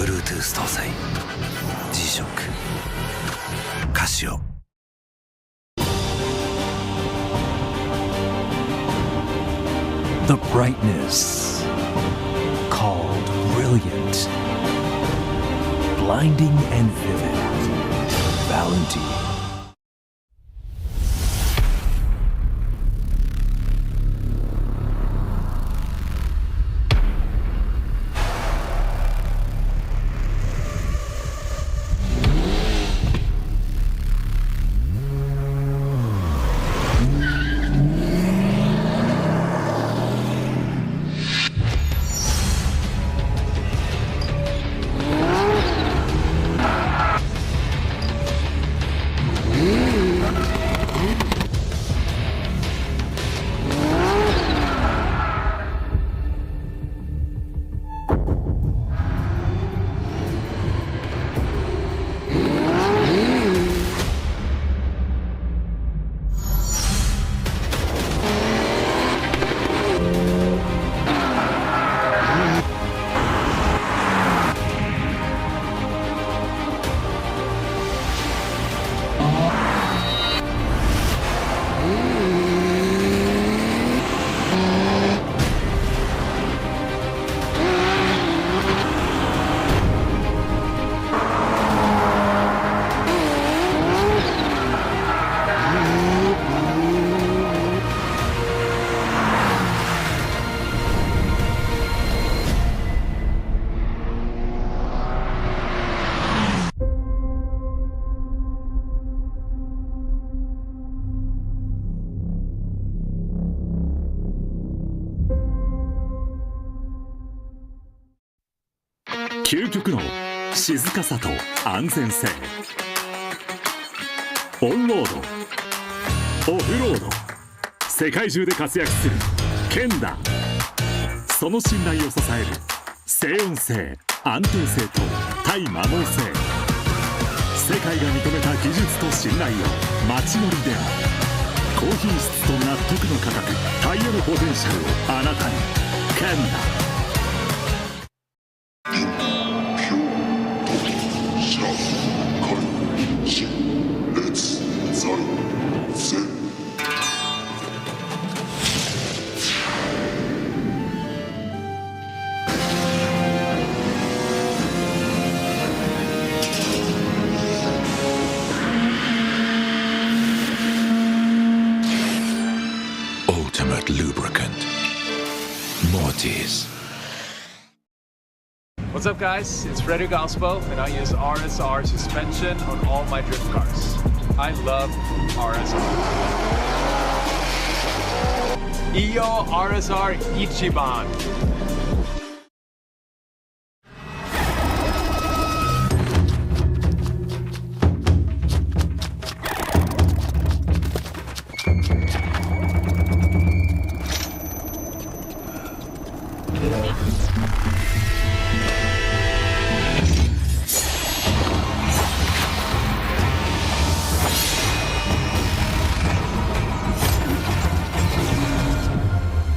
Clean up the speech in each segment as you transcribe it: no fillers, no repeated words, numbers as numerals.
Bluetooth 搭載 G-SHOCK カシオ。The brightness called brilliant, blinding and vivid. Valentine.究極の静かさと安全性。オンロード、オフロード、世界中で活躍するケンダ。その信頼を支える静音性、安定性と対摩耗性。世界が認めた技術と信頼を街乗りである。高品質と納得の価格、タイヤのポテンシャルをあなたに。ケンダ。Ultimate lubricant. What's up, guys? It's Frederick Ospo, and I use RSR suspension on all my drift cars. I love RSR. Iyo RSR Ichiban.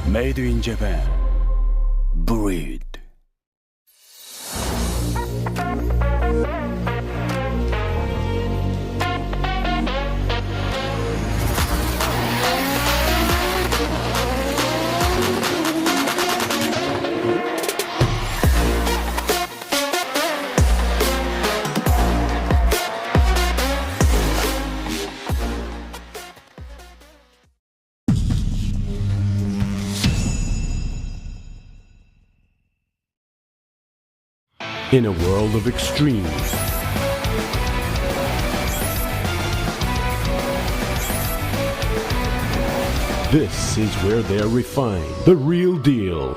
Made in Japan. Breed. In a world of extremes, this is where they're refined. The real deal.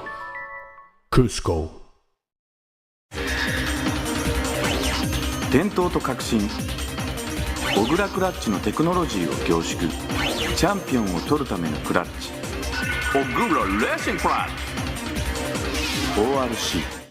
Cusco. 伝統と革新、小倉クラッチのテクノロジーを凝縮。チャンピオンを取るためのクラッチ。小倉レーシングクラッチ ORC。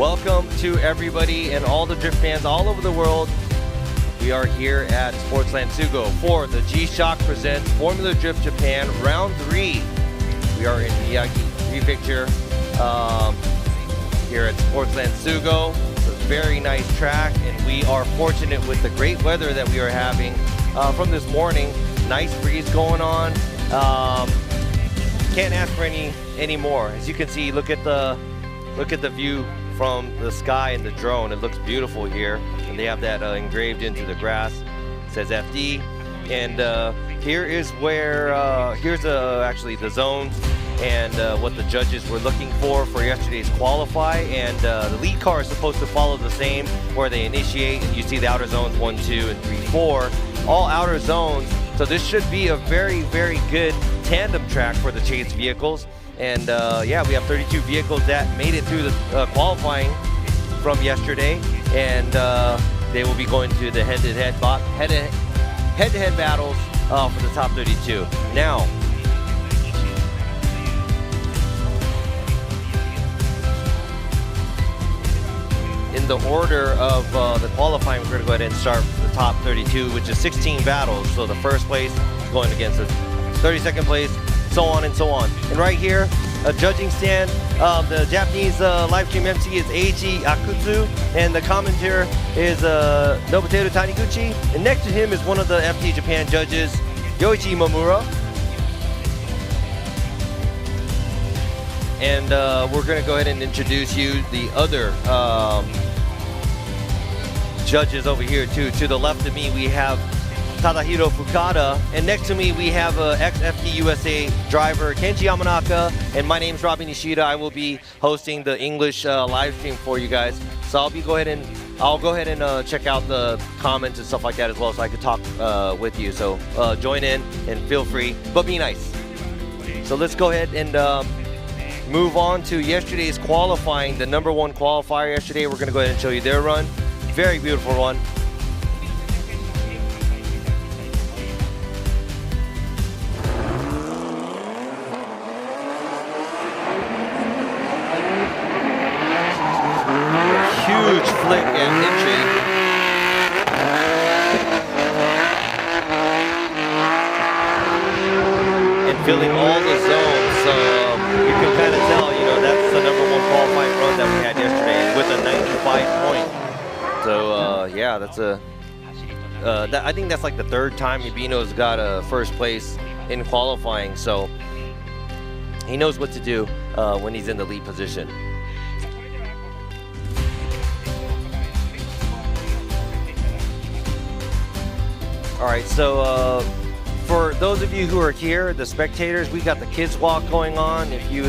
Welcome to everybody and all the drift fans all over the world. We are here at Sportsland Sugo for the G-Shock Presents Formula Drift Japan Round 3. We are in Miyagi Prefecture here at Sportsland Sugo. It's a very nice track, and we are fortunate with the great weather that we are having from this morning. Nice breeze going on. Can't ask for any more. As you can see, look at the view from the sky and the drone. It looks beautiful here, and they have that engraved into the grass. It says FD, and here is where here's actually the zones and what the judges were looking for yesterday's qualify. And the lead car is supposed to follow the same, where they initiate, and you see the outer zones 1, 2, and 3, 4, all outer zones. So this should be a very, very good tandem track for the chase vehicles. And yeah, we have 32 vehicles that made it through the qualifying from yesterday, and they will be going to the head-to-head battles for the top 32. Now, in the order of the qualifying, we're going to go ahead and start the top 32, which is 16 battles. So the first place is going against the 32nd place, so on and so on. And right here, a judging stand. The Japanese live stream MC is Eiji Akutsu, and the commentator is Nobuteru Taniguchi. And next to him is one of the FD Japan judges, Yoichi Momura. And we're going to go ahead and introduce you the other judges over here too. To the left of me, we have Tadahiro Fukada, and next to me we have ex-FD USA driver Kenji Yamanaka, and my name's Robbie Nishida. I will be hosting the English live stream for you guys. So I'll go ahead and check out the comments and stuff like that as well, so I could talk with you. So join in and feel free, but be nice. So let's go ahead and move on to yesterday's qualifying. The number 1 qualifier yesterday, we're gonna go ahead and show you their run. Very beautiful run. Huge flick and entry. And filling all the zones, so you can kind of tell, you know, that's the number 1 qualifying run that we had yesterday with a 95 point. So yeah, that's I think that's like the 3rd time Ibino's got a first place in qualifying, so he knows what to do when he's in the lead position. All right, so for those of you who are here, the spectators, we got the kids walk going on. If you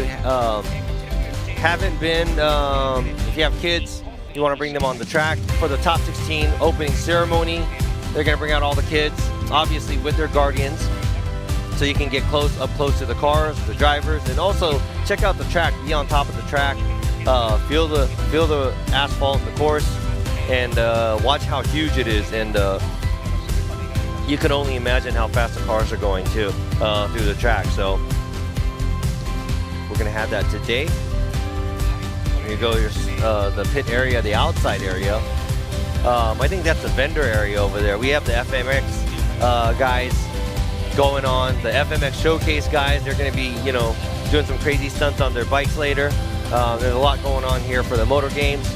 haven't been, if you have kids, you want to bring them on the track for the top 16 opening ceremony. They're going to bring out all the kids, obviously with their guardians, so you can get up close to the cars, the drivers, and also check out the track, be on top of the track, feel the asphalt, the course, and watch how huge it is. And you can only imagine how fast the cars are going too through the track. So we're going to have that today. Here you go, the pit area, the outside area. I think that's the vendor area over there. We have the FMX guys going on, the FMX showcase guys. They're going to be, you know, doing some crazy stunts on their bikes later. There's a lot going on here for the motor games.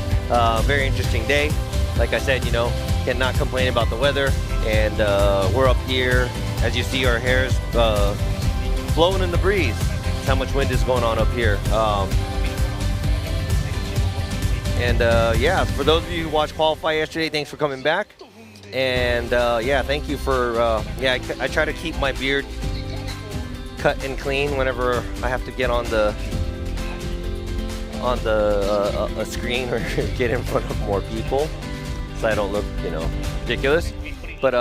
Very interesting day. Like I said, you know, cannot complain about the weather. And we're up here, as you see, our hair's blowing in the breeze. That's how much wind is going on up here. Yeah, for those of you who watched qualify yesterday, thanks for coming back. And yeah, thank you for, yeah, I try to keep my beard cut and clean whenever I have to get on a screen or get in front of more people, so I don't look, you know, ridiculous. But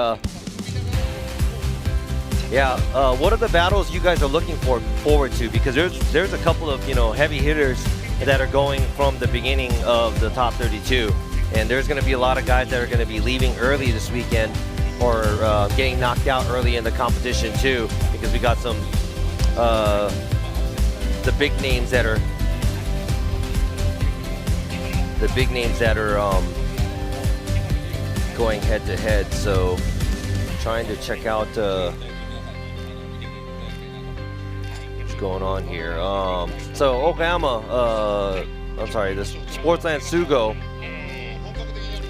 yeah, what are the battles you guys are looking forward to? Because there's a couple of, you know, heavy hitters that are going from the beginning of the top 32, and there's going to be a lot of guys that are going to be leaving early this weekend, or getting knocked out early in the competition too, because we got some the big names that are the big names that are going head to head. So trying to check out what's going on here. So Okayama, I'm sorry, this Sportsland Sugo.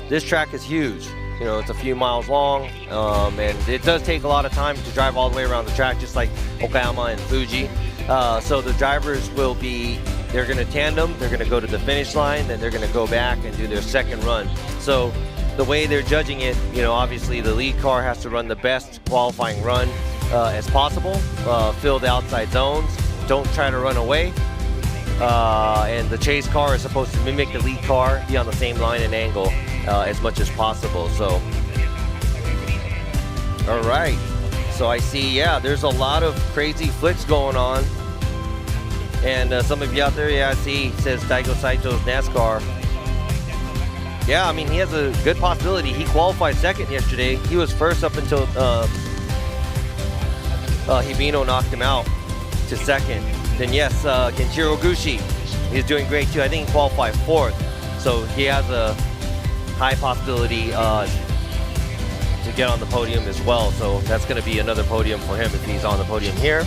This track is huge. You know, it's a few miles long, and it does take a lot of time to drive all the way around the track, just like Okayama and Fuji. So the drivers will be, they're going to tandem, they're going to go to the finish line, then they're going to go back and do their second run. So the way they're judging it, you know, obviously the lead car has to run the best qualifying run as possible, fill the outside zones, don't try to run away. And the chase car is supposed to mimic the lead car, be on the same line and angle as much as possible. So, all right. So I see, yeah, there's a lot of crazy flicks going on. And some of you out there, yeah, I see, says Daigo Saito's NASCAR. Yeah, I mean, he has a good possibility. He qualified second yesterday. He was first up until Hibino knocked him out to second. Then yes, Kenshiro Gushi, he's doing great too. I think he qualified fourth. So he has a high possibility to get on the podium as well. So that's going to be another podium for him if he's on the podium here.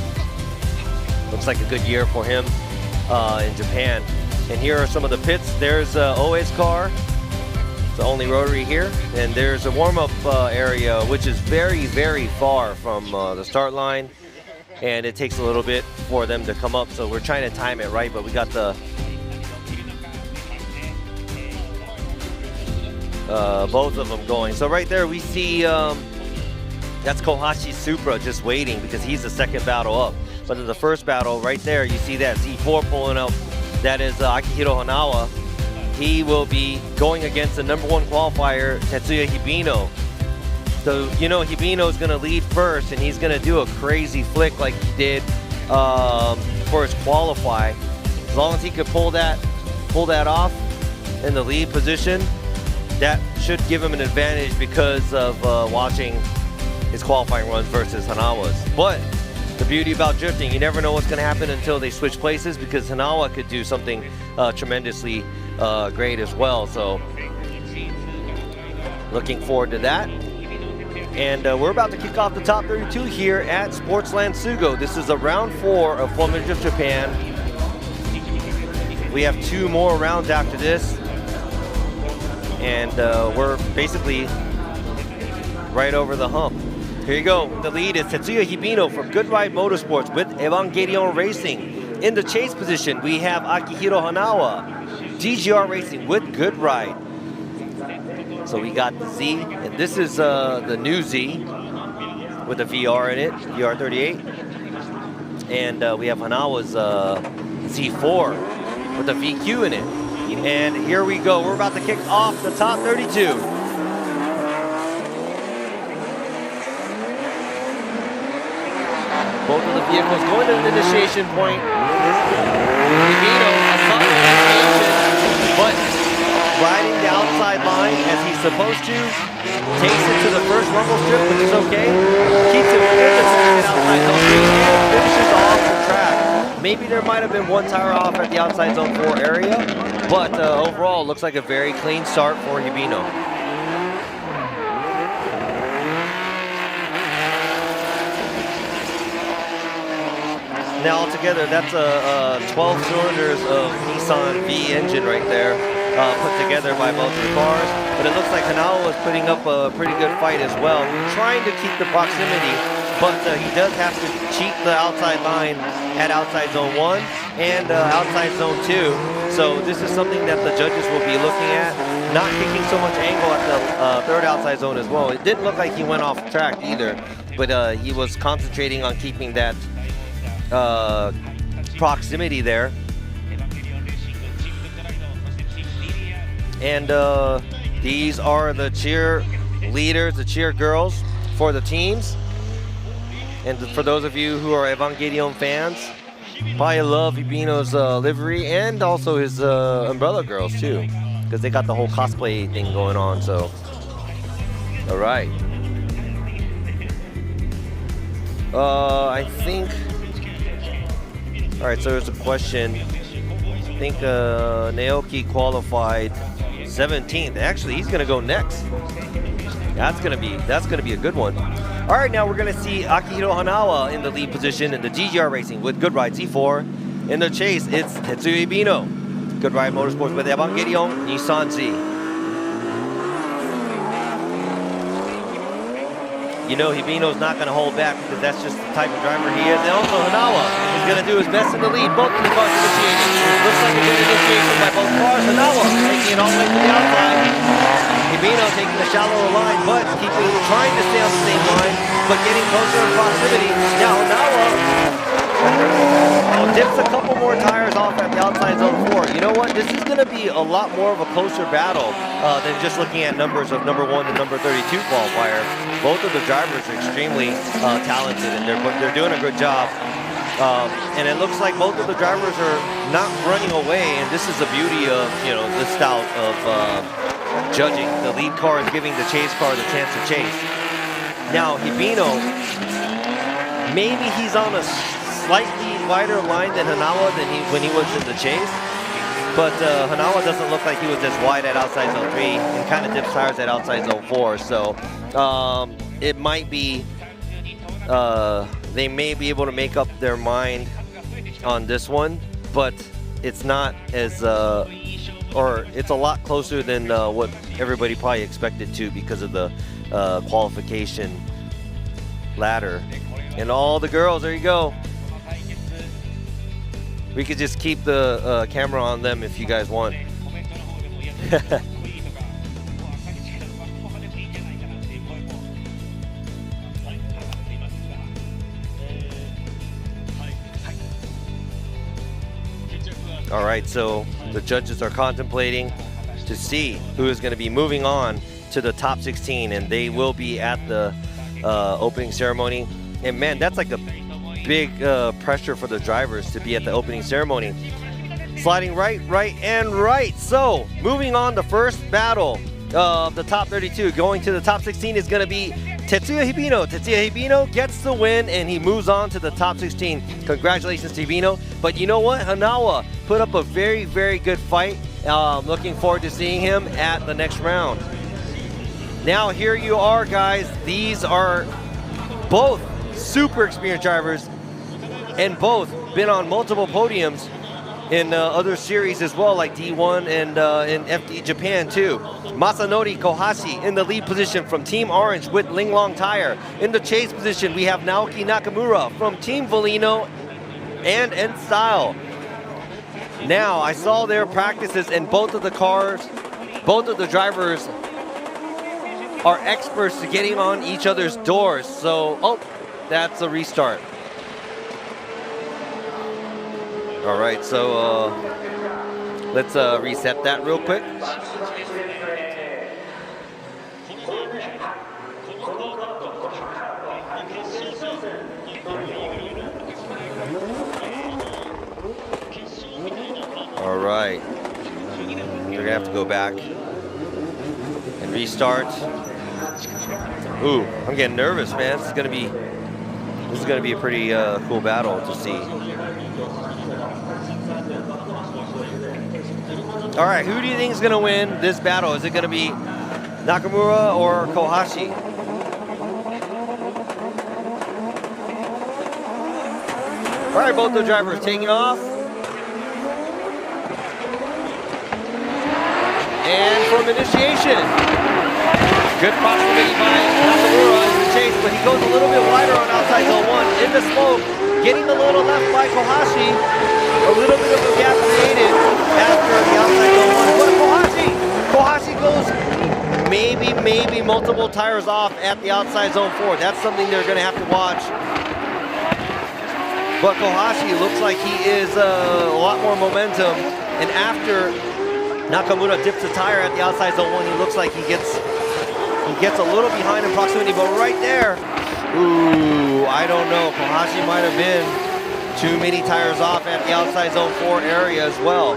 Looks like a good year for him in Japan. And here are some of the pits. There's Oe's car. It's the only rotary here. And there's a warm-up area, which is very, very far from the start line. And it takes a little bit for them to come up. So we're trying to time it right, but we got the both of them going. So right there we see that's Kohashi Supra just waiting because he's the second battle up. But in the first battle right there, you see that Z4 pulling up. That is Akihiro Hanawa. He will be going against the #1 qualifier, Tetsuya Hibino. So, you know, Hibino is going to lead first, and he's going to do a crazy flick like he did for his qualify. As long as he could pull that off in the lead position, that should give him an advantage because of watching his qualifying runs versus Hanawa's. But the beauty about drifting, you never know what's going to happen until they switch places, because Hanawa could do something tremendously great as well. So looking forward to that. And we're about to kick off the top 32 here at Sportsland Sugo. This is round 4 of Formula Drift Japan. We have 2 more rounds after this. And we're basically right over the hump. Here you go. The lead is Tetsuya Hibino from Good Ride Motorsports with Evangelion Racing. In the chase position, we have Akihiro Hanawa, DGR Racing with Good Ride. So we got the Z, and this is the new Z with a VR in it, VR38. And we have Hanawa's Z4 with a VQ in it. And here we go. We're about to kick off the top 32. Both of the vehicles going to the initiation point. Hibino, but riding the outside line as he's supposed to. Takes it to the first rumble strip, which is okay. Keeps it within the second outside zone 3 and finishes off the track. Maybe there might have been one tire off at the outside zone 4 area, but overall, looks like a very clean start for Hibino. Now altogether, that's 12 cylinders of Nissan V engine right there, put together by both of the cars. But it looks like Hanawa was putting up a pretty good fight as well, trying to keep the proximity, but he does have to cheat the outside line at outside zone 1 and outside zone 2. So this is something that the judges will be looking at, not kicking so much angle at the third outside zone as well. It didn't look like he went off track either, but he was concentrating on keeping that proximity there. And these are the cheer leaders, the cheer girls for the teams. And for those of you who are Evangelion fans, probably love Hibino's livery and also his umbrella girls too, because they got the whole cosplay thing going on. So, all right. I think. All right, so there's a question. think Naoki qualified 17th. Actually, he's gonna go next. That's gonna be a good one. All right, now we're gonna see Akihiro Hanawa in the lead position in the GGR Racing with Good Ride C4. In the chase, it's Tetsuya Ibino. Good Ride Motorsports with Evangelion Nissan Z. You know Hibino's not going to hold back because that's just the type of driver he is. And also Hanawa is going to do his best in the lead. Both of the cars initiating. Looks like a good initiation by both cars. Hanawa taking it all the way to the outside. Hibino taking the shallower line, but trying to stay on the same line, but getting closer in proximity. Now Hanawa dips a couple more tires off at the outside zone 4. You know what? This is going to be a lot more of a closer battle than just looking at numbers of number 1 and number 32 qualifier. Both of the drivers are extremely talented, and they're doing a good job. And it looks like both of the drivers are not running away, and this is the beauty of this style of judging. The lead car is giving the chase car the chance to chase. Now Hibino, maybe he's on a slightly wider line than Hanawa when he was in the chase, but Hanawa doesn't look like he was as wide at outside zone 3 and kind of dips tires at outside zone 4. So it might be they may be able to make up their mind on this one, but it's not as or it's a lot closer than what everybody probably expected to because of the qualification ladder. And all the girls, there you go. We could just keep the camera on them if you guys want. All right, so the judges are contemplating to see who is going to be moving on to the top 16, and they will be at the opening ceremony. And man, that's like a big pressure for the drivers to be at the opening ceremony. Sliding right, and right. So moving on, the first battle of the top 32 going to the top 16 is going to be Tetsuya Hibino. Tetsuya Hibino gets the win, and he moves on to the top 16. Congratulations to Hibino. But you know what? Hanawa put up a very, very good fight. Looking forward to seeing him at the next round. Now here you are, guys. These are both super experienced drivers, and both been on multiple podiums in other series as well, like D1 and in FD Japan too. Masanori Kohashi in the lead position from Team Orange with Linglong Tire. In the chase position, we have Naoki Nakamura from Team Volino and N-Style. Now, I saw their practices, and both of the cars, both of the drivers are experts to getting on each other's doors. So, oh, that's a restart. All right, so let's reset that real quick. All right, we're gonna have to go back and restart. Ooh, I'm getting nervous, man. This is gonna be a pretty cool battle to see. All right, who do you think is gonna win this battle? Is it gonna be Nakamura or Kohashi? All right, both the drivers taking off. And from initiation, good proximity by Nakamura in the chase, but he goes a little bit wider on outside zone 1. In the smoke, getting a little left by Kohashi. A little bit of a gap created after the outside zone 1. But Kohashi goes maybe multiple tires off at the outside zone 4. That's something they're going to have to watch. But Kohashi looks like he is a lot more momentum, and after Nakamura dips a tire at the outside zone 1, he looks like he gets a little behind in proximity, but right there, ooh, I don't know. Kohashi might have been too many tires off at the outside zone 4 area as well.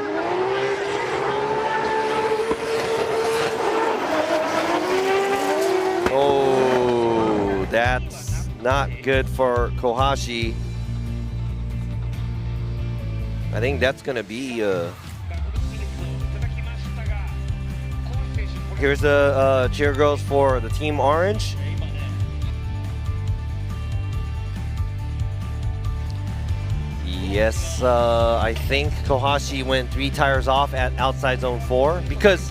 Oh, that's not good for Kohashi. I think that's going to be here's the cheer girls for the Team Orange. Yes, I think Kohashi went 3 tires off at outside zone 4 because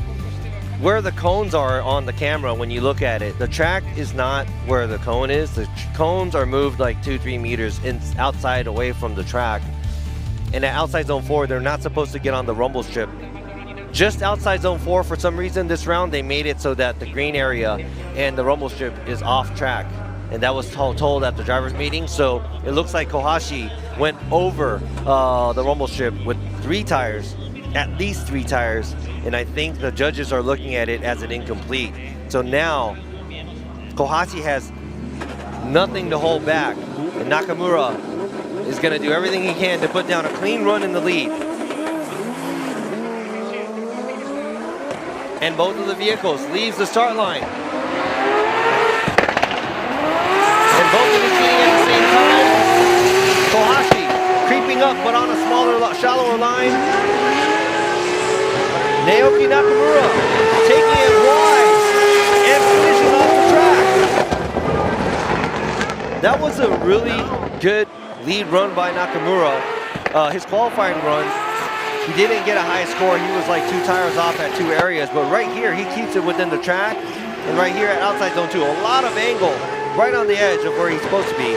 where the cones are on the camera, when you look at it, the track is not where the cone is. The cones are moved like 2-3 meters outside away from the track. And at outside zone 4, they're not supposed to get on the rumble strip. Just outside zone 4, for some reason this round, they made it so that the green area and the rumble strip is off track. And that was told at the driver's meeting. So it looks like Kohashi went over the rumble strip with 3 tires, at least 3 tires. And I think the judges are looking at it as an incomplete. So now Kohashi has nothing to hold back. And Nakamura is going to do everything he can to put down a clean run in the lead. And both of the vehicles leaves the start line. And both initiating at the same time. Kohashi creeping up, but on a smaller, shallower line. Naoki Nakamura taking it wide and finishing off the track. That was a really good lead run by Nakamura. His qualifying run, he didn't get a high score. He was like 2 tires off at 2 areas, but right here he keeps it within the track. And right here at outside zone 2, a lot of angle right on the edge of where he's supposed to be.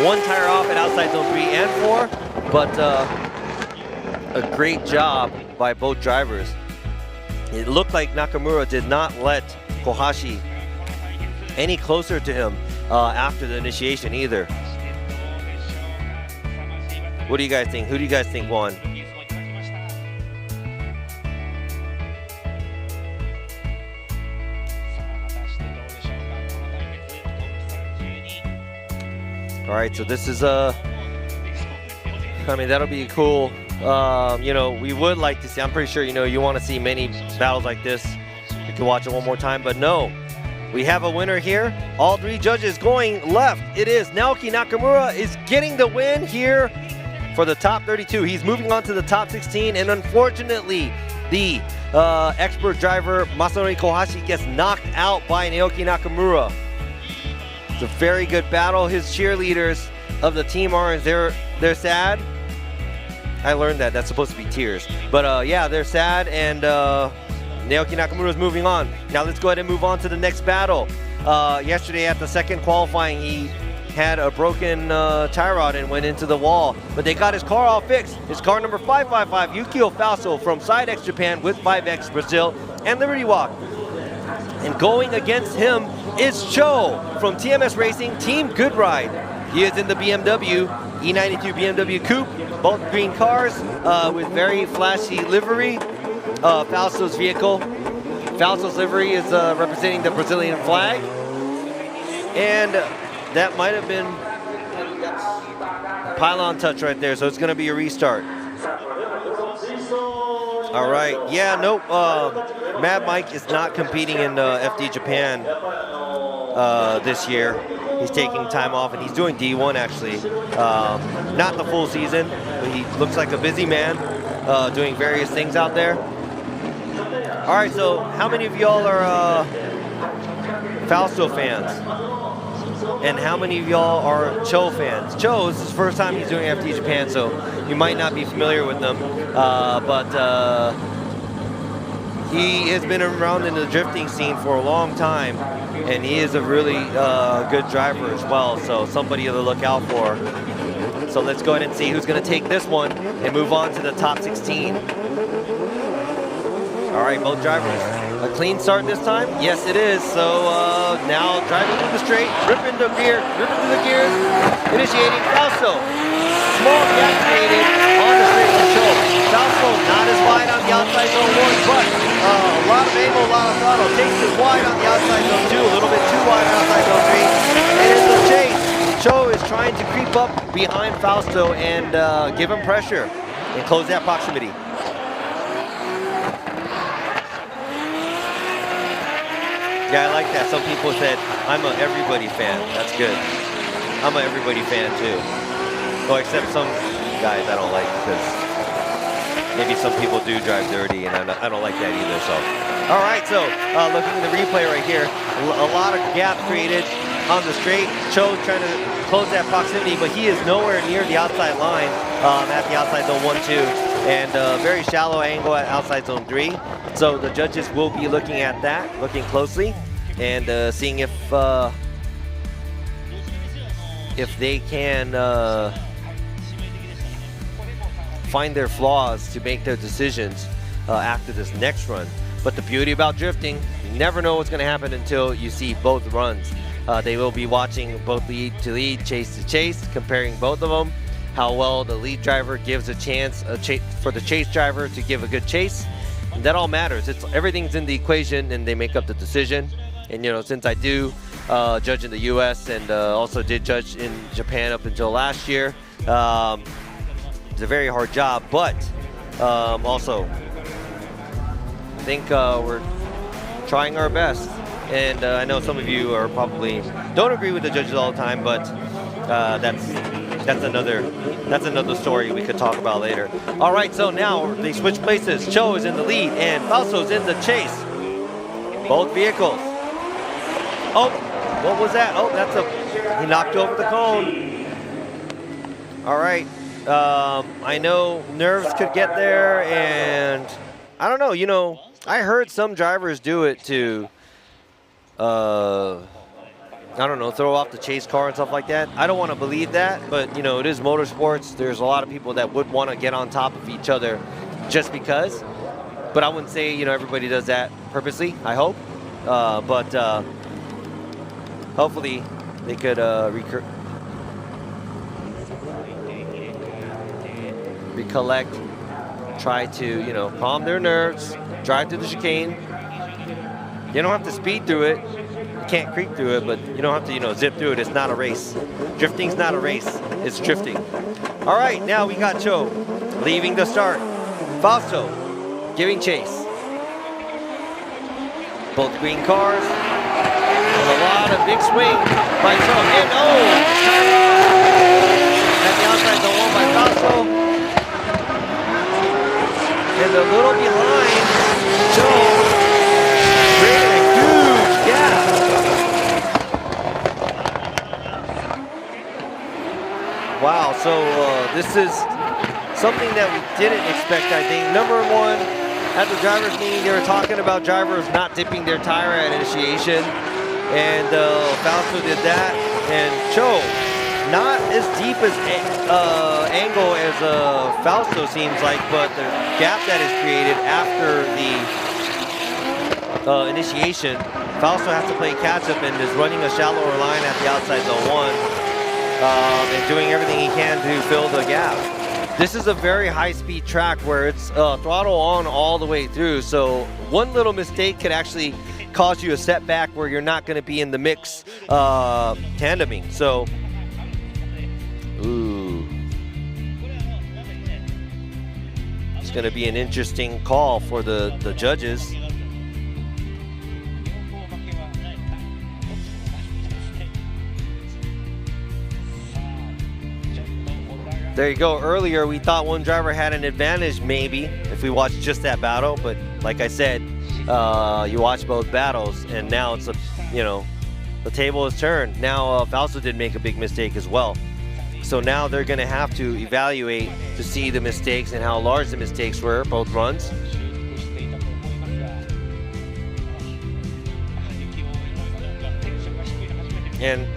1 tire off at outside zone 3 and 4, but a great job by both drivers. It looked like Nakamura did not let Kohashi any closer to him after the initiation either. What do you guys think? Who do you guys think won? All right, so this is I mean, that'll be cool. You know, we would like to see, I'm pretty sure, you know, you want to see many battles like this. You can watch it one more time, but no. We have a winner here. All 3 judges going left. It is Naoki Nakamura is getting the win here for the top 32. He's moving on to the top 16, and unfortunately, the expert driver Masanori Kohashi gets knocked out by Naoki Nakamura. It's a very good battle. His cheerleaders of the Team Orange, they're sad. I learned that. That's supposed to be tears. But yeah, they're sad, and Naoki Nakamura is moving on. Now let's go ahead and move on to the next battle. Yesterday at the second qualifying, he had a broken tie rod and went into the wall. But they got his car all fixed. His car number 555, Yukio Falso from Sidex Japan with 5X Brazil and Liberty Walk. And going against him is Cho from TMS Racing, Team Good Ride. He is in the BMW, E92 BMW Coupe, both green cars with very flashy livery. Falso's vehicle. Falso's livery is representing the Brazilian flag. And that might have been pylon touch right there, so it's going to be a restart. All right, yeah, nope. Mad Mike is not competing in FD Japan this year. He's taking time off, and he's doing D1 actually. Not the full season, but he looks like a busy man doing various things out there. All right, so how many of y'all are Falso fans? And how many of y'all are Cho fans? Cho, this is the first time he's doing FD Japan, so you might not be familiar with them. But he has been around in the drifting scene for a long time, and he is a really good driver as well, so somebody to look out for. So let's go ahead and see who's going to take this one and move on to the top 16. All right, both drivers. A clean start this time? Yes, it is. So now driving through the straight, ripping through the gears, initiating Falso. Small gap created on the straight for Cho. Falso not as wide on the outside zone 1, but a lot of angle, a lot of throttle. Takes it wide on the outside zone 2, a little bit too wide on outside zone 3. And in the chase, Cho is trying to creep up behind Falso and give him pressure and close that proximity. Yeah, I like that. Some people said, I'm a everybody fan. That's good. I'm a everybody fan too. Well, except some guys I don't like because maybe some people do drive dirty and I don't like that either, so All right, so looking at the replay right here, a lot of gap created on the straight. Cho trying to close that proximity, but he is nowhere near the outside line at the outside zone 1-2, and very shallow angle at outside zone 3. So the judges will be looking at that, looking closely, and seeing if they can find their flaws to make their decisions after this next run. But the beauty about drifting, you never know what's going to happen until you see both runs. They will be watching both lead to lead, chase to chase, comparing both of them, how well the lead driver gives a chance for the chase driver to give a good chase. And that all matters. Everything's in the equation, and they make up the decision. And since I do judge in the U.S. and also did judge in Japan up until last year, it's a very hard job. But also, I think we're trying our best, and I know some of you are probably don't agree with the judges all the time, but that's another story we could talk about later. All right, so now they switch places. Cho is in the lead, and Fausto's in the chase. Both vehicles. Oh, what was that? Oh, he knocked over the cone. All right. I know nerves could get there, and I don't know. I heard some drivers do it to, I don't know, throw off the chase car and stuff like that. I don't want to believe that, but it is motorsports. There's a lot of people that would want to get on top of each other just because. But I wouldn't say everybody does that purposely. I hope, but hopefully they could recollect, try to calm their nerves, drive through the chicane. You don't have to speed through it. You can't creep through it, but you don't have to zip through it. It's not a race. Drifting's not a race. It's drifting. All right, now we got Cho leaving the start. Fausto giving chase. Both green cars. A lot of big swing by Cho. And at the outside, the one by Fausto. And a little behind, Cho created a huge gap. Wow, so this is something that we didn't expect, I think. Number one, at the drivers' meeting, they were talking about drivers not dipping their tire at initiation. And Fausto did that. And Cho, not as deep as angle as Fausto seems like, but the gap that is created after the initiation, Fausto has to play catch up and is running a shallower line at the outside zone 1 and doing everything he can to fill the gap. This is a very high-speed track where it's throttle on all the way through, so one little mistake could actually cause you a setback where you're not going to be in the mix tandeming. So, ooh, it's going to be an interesting call for the judges. There you go. Earlier, we thought one driver had an advantage, maybe, if we watched just that battle. But like I said, you watch both battles, and now it's the table is turned. Now Fausto did make a big mistake as well. So now they're going to have to evaluate to see the mistakes and how large the mistakes were, both runs. And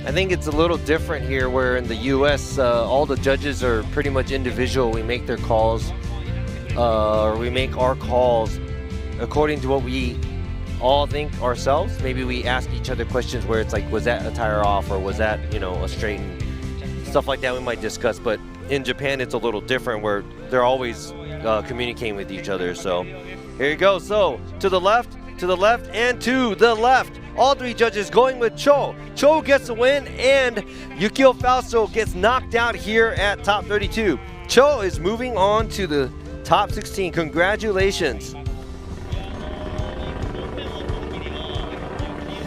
I think it's a little different here, where in the U.S., all the judges are pretty much individual. We make their calls, or we make our calls according to what we all think ourselves. Maybe we ask each other questions where it's like, was that a tire off, or was that, a straighten? Stuff like that we might discuss. But in Japan, it's a little different, where they're always communicating with each other. So here you go. So to the left, and to the left. All three judges going with Cho. Cho gets the win, and Yukio Fausto gets knocked out here at top 32. Cho is moving on to the top 16. Congratulations.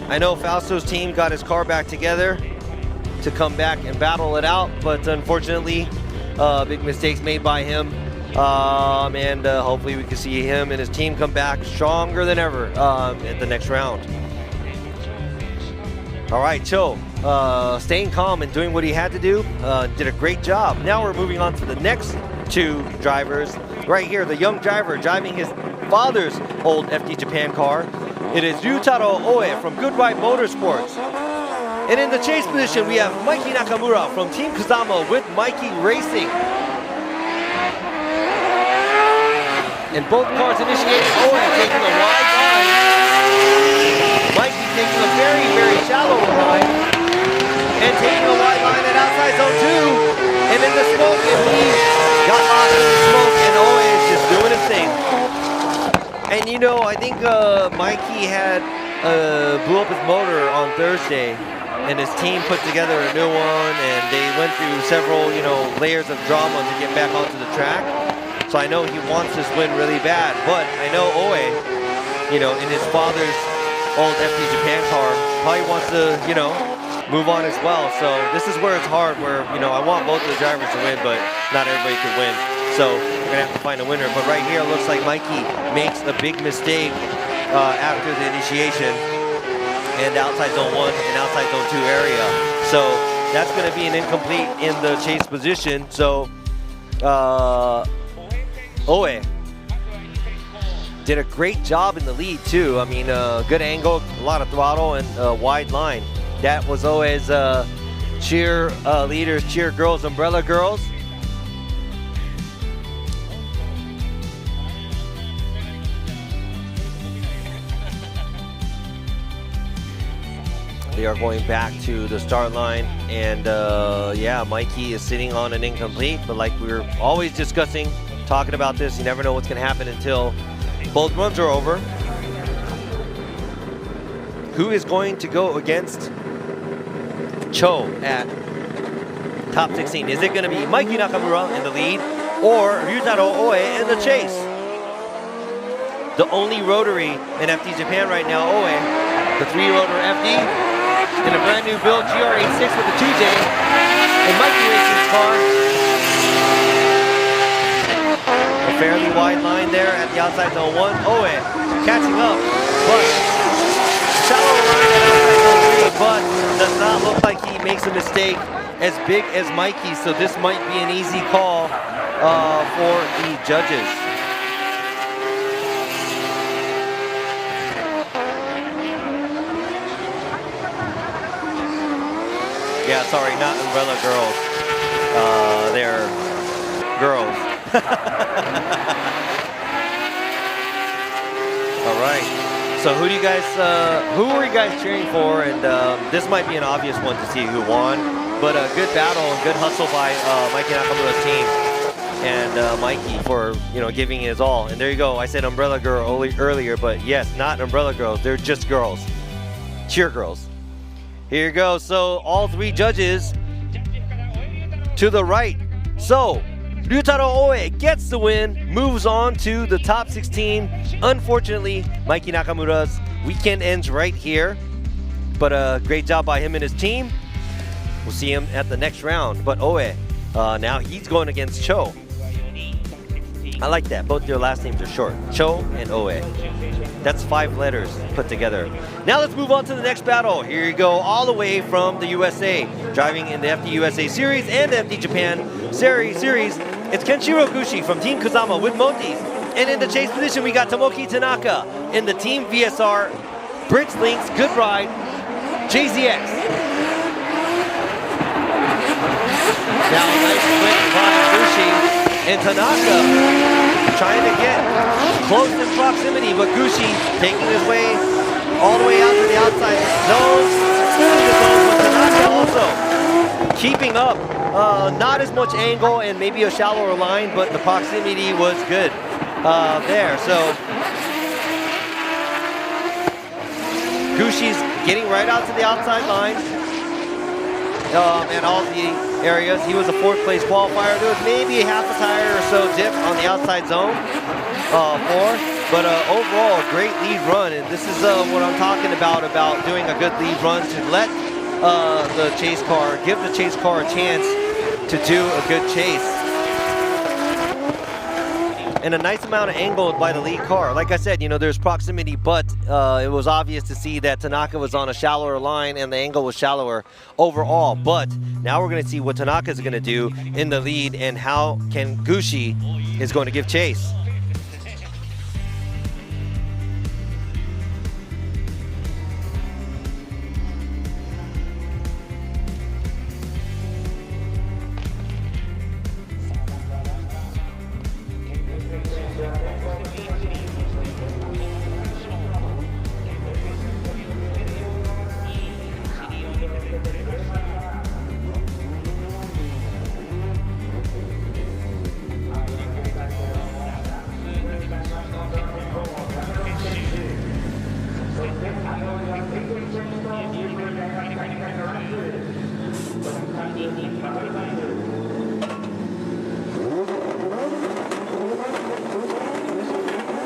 I know Fausto's team got his car back together to come back and battle it out, but unfortunately, big mistakes made by him And hopefully we can see him and his team come back stronger than ever at the next round. All right, Cho, staying calm and doing what he had to do, did a great job. Now we're moving on to the next two drivers. Right here, the young driver driving his father's old FD Japan car. It is Ryutaro Oe from Good Ride Motorsports. And in the chase position, we have Mikey Nakamura from Team Kazama with Mikey Racing. And both cars initiated. Oe taking a wide line. Mikey taking a very, very shallow line. And taking a wide line at outside zone 2. And in the smoke, and he got lost in the smoke, and Oe is just doing his thing. And you know, I think Mikey had blew up his motor on Thursday, and his team put together a new one, and they went through several, you know, layers of drama to get back onto the track. So I know he wants this win really bad, but I know Oe, you know, in his father's old FD Japan car, probably wants to, you know, move on as well. So this is where it's hard, where, you know, I want both of the drivers to win, but not everybody can win. So we're gonna have to find a winner. But right here, it looks like Mikey makes a big mistake after the initiation and outside zone 1 and outside zone 2 area. So that's gonna be an incomplete in the chase position. So Oe did a great job in the lead too. I mean, good angle, a lot of throttle, and a wide line. That was Oe's cheer leaders, cheer girls, umbrella girls. They are going back to the start line, and yeah, Mikey is sitting on an incomplete, but like we were always discussing, talking about this, you never know what's gonna happen until both runs are over. Who is going to go against Cho at top 16? Is it gonna be Mikey Nakamura in the lead, or Ryutaro Oe in the chase? The only rotary in FD Japan right now, Oe, the 3-rotor FD, in a brand new build GR86 with the 2J, and Mikey Racing's car. A fairly wide line there at the outside zone 1. Oe catching up, but shallow line at outside zone 3, but does not look like he makes a mistake as big as Mikey, so this might be an easy call for the judges. Yeah, sorry, not umbrella girls. They're girls. All right. So who do you guys? Who are you guys cheering for? And this might be an obvious one to see who won, but a good battle and good hustle by Mikey Nakamura's team and Mikey for, you know, giving his all. And there you go. I said umbrella girl earlier, but yes, not umbrella girls. They're just girls. Cheer girls. Here you go. So all 3 judges to the right. So Ryutaro Oe gets the win, moves on to the top 16. Unfortunately, Mikey Nakamura's weekend ends right here. But a great job by him and his team. We'll see him at the next round. But Oe, now he's going against Cho. I like that. Both their last names are short. Cho and Oe. That's 5 letters put together. Now let's move on to the next battle. Here you go, all the way from the USA, driving in the FD USA Series and the FD Japan Series. It's Kenshiro Gushi from Team Kazama with Motis. And in the chase position, we got Tomoki Tanaka in the Team VSR, Bridge Links, Good Ride, JZX. Now a nice win by Gushi. And Tanaka trying to get close in proximity, but Gushi taking his way all the way out to the outside zone. But Tanaka also keeping up. Not as much angle and maybe a shallower line, but the proximity was good there. So Gushi's getting right out to the outside line. And all the areas. He was a 4th place qualifier. There was maybe a half a tire or so dip on the outside zone 4. But overall, a great lead run. And this is what I'm talking about doing a good lead run to let give the chase car a chance to do a good chase. and a nice amount of angle by the lead car. Like I said, you know, there's proximity, but it was obvious to see that Tanaka was on a shallower line and the angle was shallower overall. But now we're going to see what Tanaka is going to do in the lead and how Kengushi is going to give chase.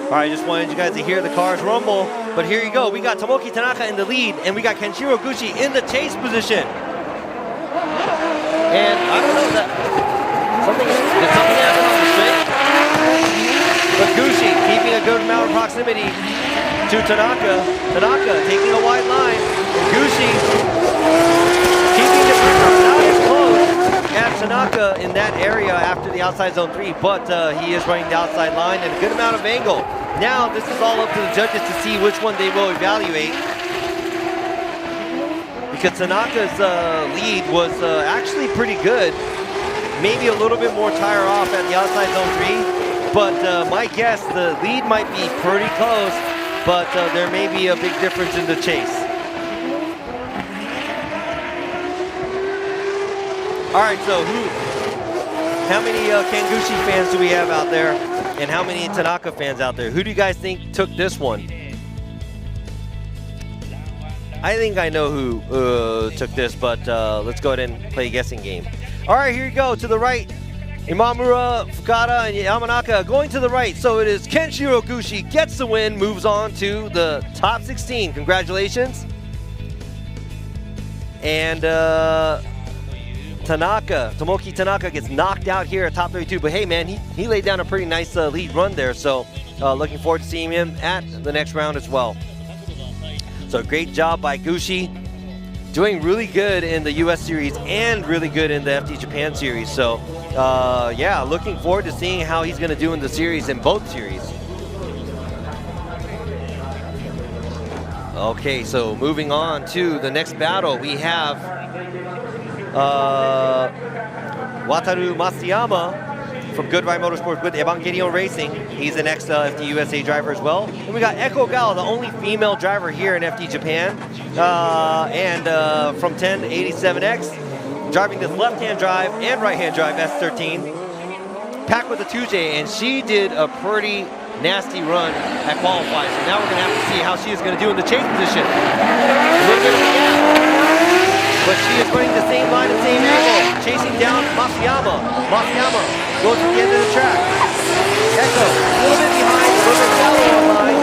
All right, just wanted you guys to hear the cars rumble, but here you go. We got Tomoki Tanaka in the lead, and we got Kenshiro Gucci in the chase position. And I don't know that did something happen on the straight? But Gucci keeping a good amount of proximity to Tanaka. Tanaka taking a wide line. Gucci keeping the pressure not as close as Tanaka in that area after the outside zone 3, but he is running the outside line and a good amount of angle. Now this is all up to the judges to see which one they will evaluate, because Tanaka's lead was actually pretty good. Maybe a little bit more tire off at the outside zone 3, but my guess, the lead might be pretty close, but there may be a big difference in the chase. All right, so how many Kengushi fans do we have out there? And how many Tanaka fans out there? Who do you guys think took this one? I think I know who took this, but let's go ahead and play a guessing game. All right, here you go. To the right, Imamura, Fukada, and Yamanaka going to the right. So it is Kenshiro Gucci gets the win, moves on to the top 16. Congratulations. And Tomoki Tanaka gets knocked out here at top 32, but hey man, he laid down a pretty nice lead run there, so looking forward to seeing him at the next round as well. So great job by Gucci, doing really good in the US series and really good in the FD Japan series, so yeah, looking forward to seeing how he's going to do in the series, in both series. Okay, so moving on to the next battle, we have Wataru Matsuyama from Good Ride Motorsports with Evangelion Racing. He's an ex-FD USA driver as well. And we got Eko Gao, the only female driver here in FD Japan. And from 1087X, driving this left-hand drive and right-hand drive S13. Packed with a 2J, and she did a pretty nasty run at qualifying. So now we're going to have to see how she is going to do in the chase position. A little bit of a gap. But she is running the same line, the same angle, chasing down Matsuyama. Matsuyama goes to the end of the track. Eko, a little bit behind, a little bit shallow on line,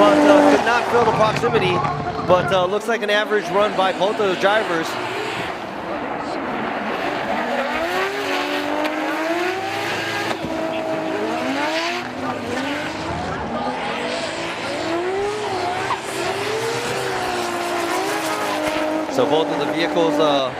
but could not fill the proximity. But looks like an average run by both of those drivers. So both of the vehicles all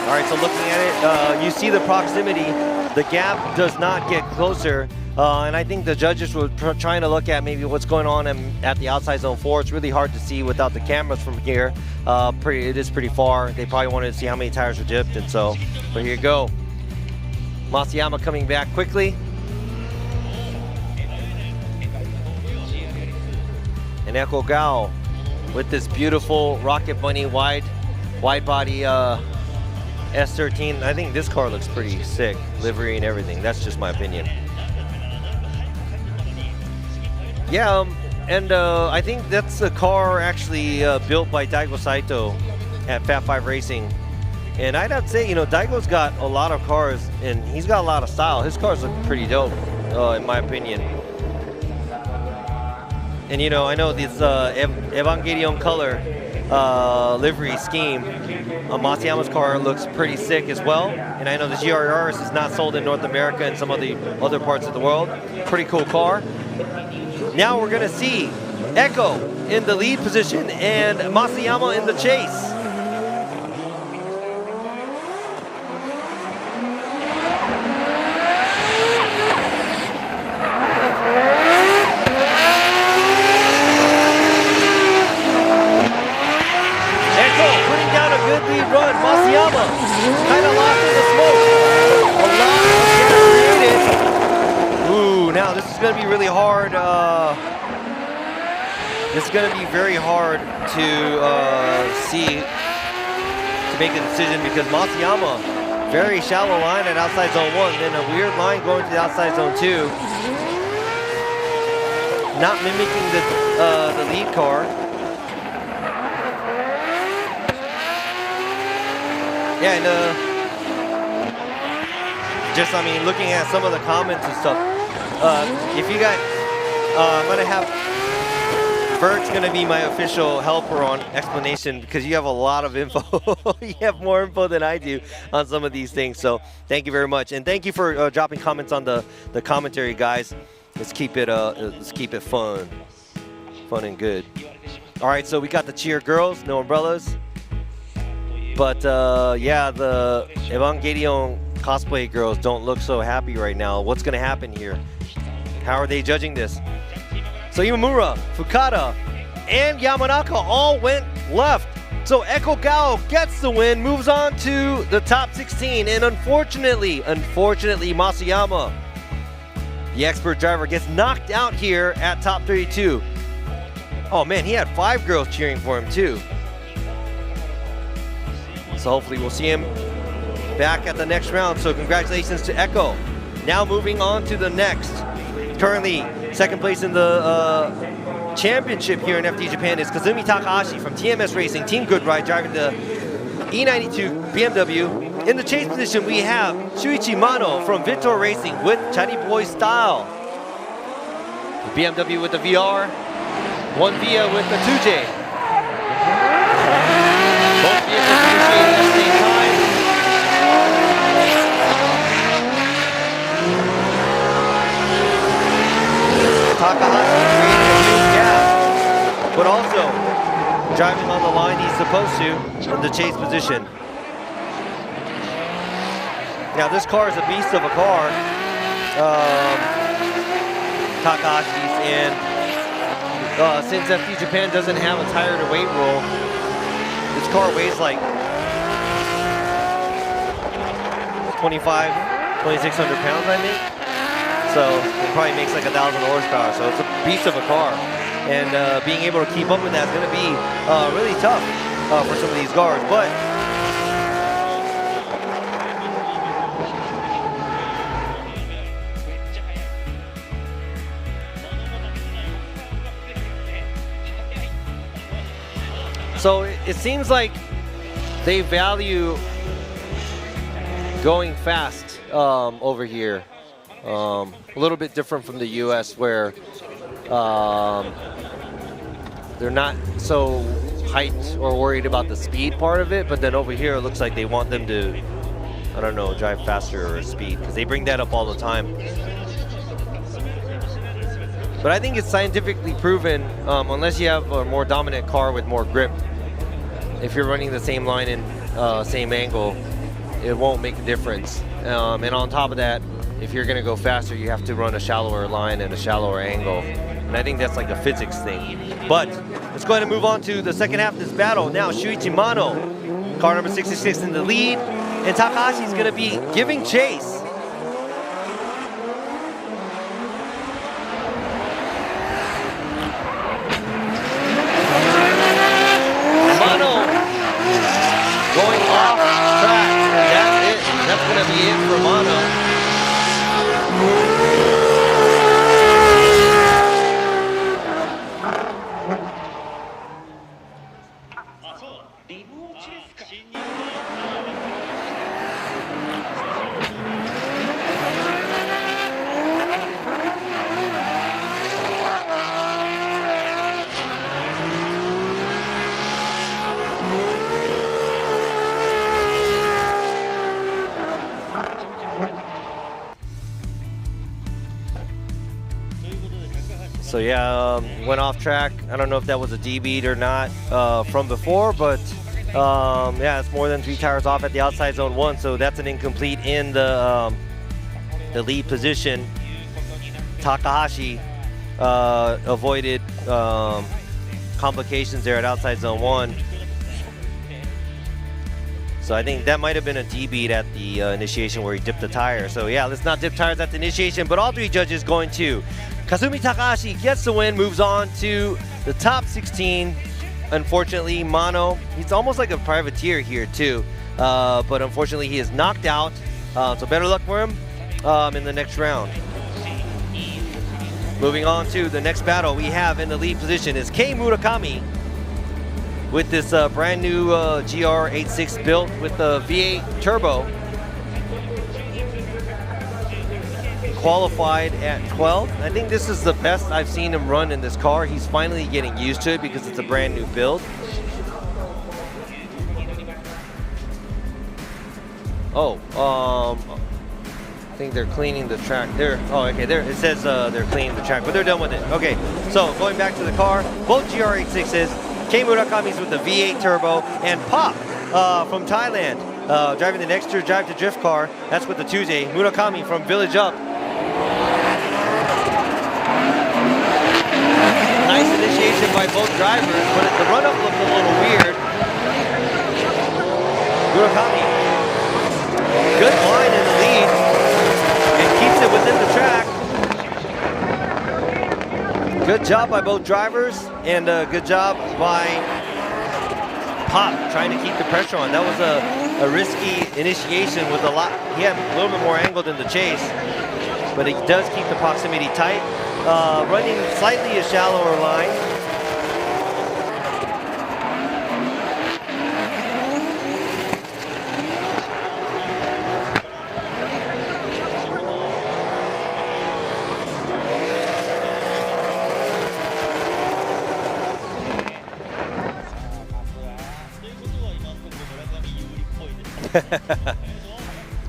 right, so looking at it, you see the proximity. The gap does not get closer. And I think the judges were trying to look at maybe what's going on at the outside zone 4. It's really hard to see without the cameras from here. It is pretty far. They probably wanted to see how many tires were dipped, and so, but here you go. Matsuyama coming back quickly. And Eko Gao with this beautiful Rocket Bunny wide body S13. I think this car looks pretty sick, livery and everything. That's just my opinion. Yeah, and I think that's a car actually built by Daigo Saito at Fat 5 Racing. And I'd have to say, you know, Daigo's got a lot of cars, and he's got a lot of style. His cars look pretty dope, in my opinion. And you know, I know this Evangelion color livery scheme on Masayama's car looks pretty sick as well. And I know the GRRS is not sold in North America and some of the other parts of the world. Pretty cool car. Now we're gonna see Echo in the lead position and Masayama in the chase. Good lead run, Masayama kind of lost in the smoke. A lot of gas created. Ooh, now this is going to be really hard. This is going to be very hard to make a decision because Masayama, very shallow line at outside zone 1, then a weird line going to the outside zone 2. Not mimicking the lead car. Yeah, and just, I mean, looking at some of the comments and stuff, if you guys, I'm going to have, Bert's going to be my official helper on explanation because you have a lot of info. You have more info than I do on some of these things, so thank you very much. And thank you for dropping comments on the commentary, guys. Let's keep it fun and good. All right, so we got the cheer girls, no umbrellas. But yeah, the Evangelion cosplay girls don't look so happy right now. What's going to happen here? How are they judging this? So Imamura, Fukada, and Yamanaka all went left. So Echo Gao gets the win, moves on to the top 16. And unfortunately, Masayama, the expert driver, gets knocked out here at top 32. Oh man, he had 5 girls cheering for him too. So hopefully we'll see him back at the next round. So congratulations to Echo. Now moving on to the next. Currently second place in the championship here in FD Japan is Kazumi Takahashi from TMS Racing, Team Good Ride, driving the E92 BMW. In the chase position we have Shuichi Mano from Vitor Racing with Chatty Boy style. The BMW with the VR, one Via with the 2J. Both vehicles negotiating at the same time. Takahashi creating a huge gap, but also driving on the line he's supposed to in the chase position. Now this car is a beast of a car, Takahashi's, and since FD Japan doesn't have a tire to weight rule, this car weighs like 2,600 pounds, I think. So it probably makes like 1,000 horsepower. So it's a beast of a car. And being able to keep up with that is going to be really tough for some of these cars. But so it seems like they value going fast over here. A little bit different from the US where they're not so hyped or worried about the speed part of it, but then over here it looks like they want them to, I don't know, drive faster or speed, because they bring that up all the time. But I think it's scientifically proven, unless you have a more dominant car with more grip, if you're running the same line and same angle, it won't make a difference. And on top of that, if you're going to go faster, you have to run a shallower line and a shallower angle. And I think that's like a physics thing. But let's go ahead and move on to the second half of this battle. Now Shuichi Mano, car number 66 in the lead, and Takahashi's going to be giving chase. Mano going off track. That's it. That's going to be it for Mano. So yeah, went off track. I don't know if that was a D beat or not from before, but yeah, it's more than 3 tires off at the outside zone 1, so that's an incomplete in the lead position. Takahashi avoided complications there at outside zone 1. So I think that might have been a D beat at the initiation where he dipped the tire. So yeah, let's not dip tires at the initiation, but all 3 judges going to. Kazumi Takahashi gets the win, moves on to the top 16. Unfortunately, Mano, he's almost like a privateer here too, but unfortunately he is knocked out. So better luck for him in the next round. Moving on to the next battle we have in the lead position is Kei Murakami with this brand new GR86 built with the V8 turbo. Qualified at 12th. I think this is the best I've seen him run in this car. He's finally getting used to it because it's a brand new build. Oh, I think they're cleaning the track there. Oh, okay, there it says they're cleaning the track, but they're done with it. Okay, so going back to the car, both GR86s, Kei Murakami's with the V8 turbo, and Pop from Thailand, driving the next year Drive to Drift car. That's with the Tuesday. Murakami from Village Up. Nice initiation by both drivers, but the run-up looked a little weird. Murakami, good line in the lead, and keeps it within the track. Good job by both drivers, and good job by Pop trying to keep the pressure on. That was a risky initiation with a lot. He had a little bit more angle than the chase, but he does keep the proximity tight. Running slightly a shallower line.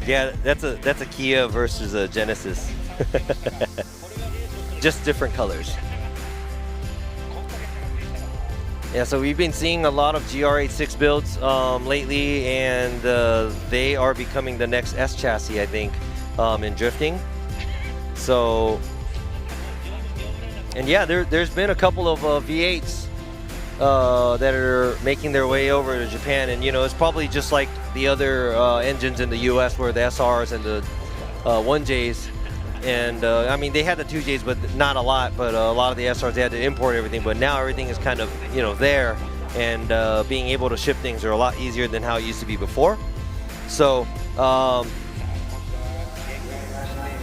Yeah, that's a Kia versus a Genesis. Just different colors. Yeah, so we've been seeing a lot of GR86 builds lately, and they are becoming the next S chassis, I think, in drifting. So, and yeah, there's been a couple of V8s that are making their way over to Japan, and you know, it's probably just like the other engines in the US where the SRs and the 1Js. And I mean, they had the 2Js, but not a lot. But a lot of the SRs, they had to import everything. But now everything is kind of, you know, there, and being able to ship things are a lot easier than how it used to be before. So,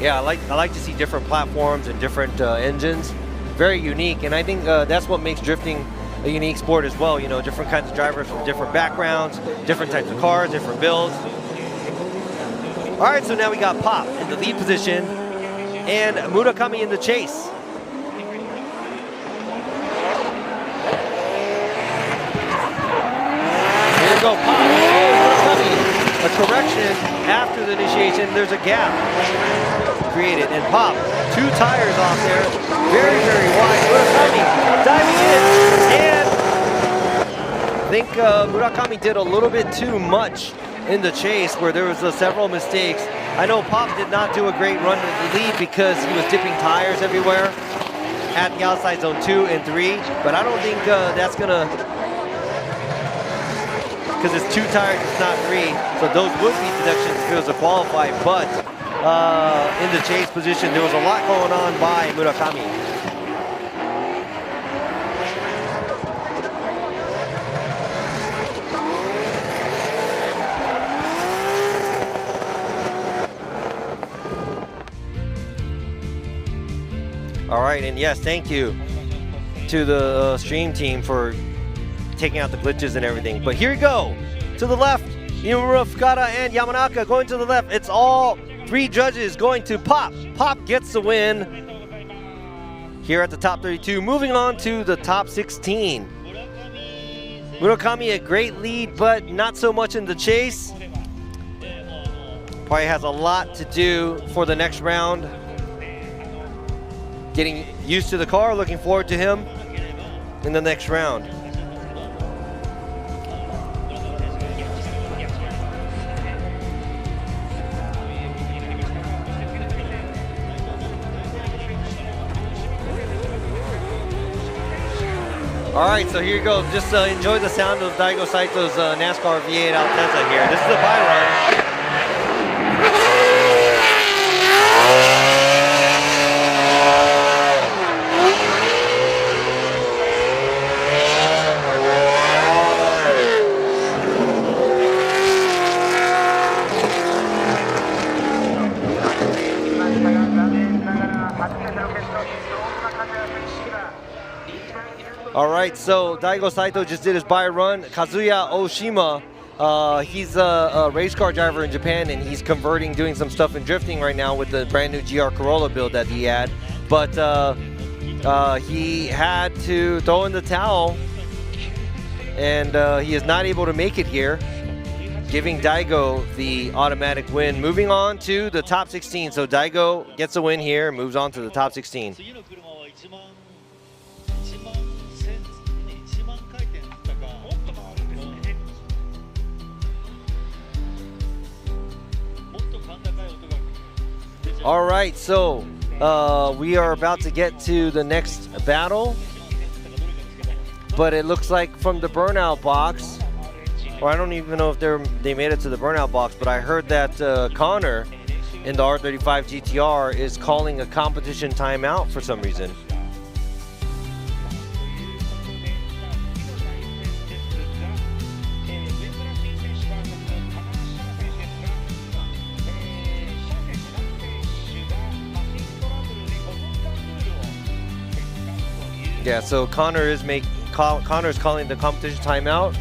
yeah, I like to see different platforms and different engines. Very unique, and I think that's what makes drifting a unique sport as well. You know, different kinds of drivers from different backgrounds, different types of cars, different builds. All right, so now we got Pop in the lead position, and Murakami in the chase. Here we go, Pop. Murakami. A correction after the initiation. There's a gap created, and Pop, 2 tires off there. Very, very wide. Murakami diving in, and I think Murakami did a little bit too much in the chase where there was several mistakes. I know Pop did not do a great run in the lead because he was dipping tires everywhere at the outside zone 2 and 3, but I don't think that's gonna, because it's 2 tires, it's not 3, so those would be deductions if it was a qualify, but in the chase position, there was a lot going on by Murakami. All right, and yes, thank you to the stream team for taking out the glitches and everything. But here we go, to the left, Imura, Fukada, and Yamanaka going to the left. It's all 3 judges going to Pop. Pop gets the win here at the top 32. Moving on to the top 16. Murakami, a great lead, but not so much in the chase. Probably has a lot to do for the next round. getting used to the car. Looking forward to him in the next round. All right, so here you go. Just enjoy the sound of Daigo Saito's NASCAR V8 Altezza here. This is the bye run. All right, so Daigo Saito just did his bye run. Kazuya Oshima, he's a race car driver in Japan, and he's converting, doing some stuff in drifting right now with the brand new GR Corolla build that he had. But he had to throw in the towel, and he is not able to make it here, giving Daigo the automatic win. Moving on to the top 16. So Daigo gets a win here, moves on to the top 16. All right, so we are about to get to the next battle, but it looks like from the burnout box, or I don't even know if they made it to the burnout box, but I heard that Connor in the R35 GTR is calling a competition timeout for some reason. Yeah, so Connor's calling the competition timeout.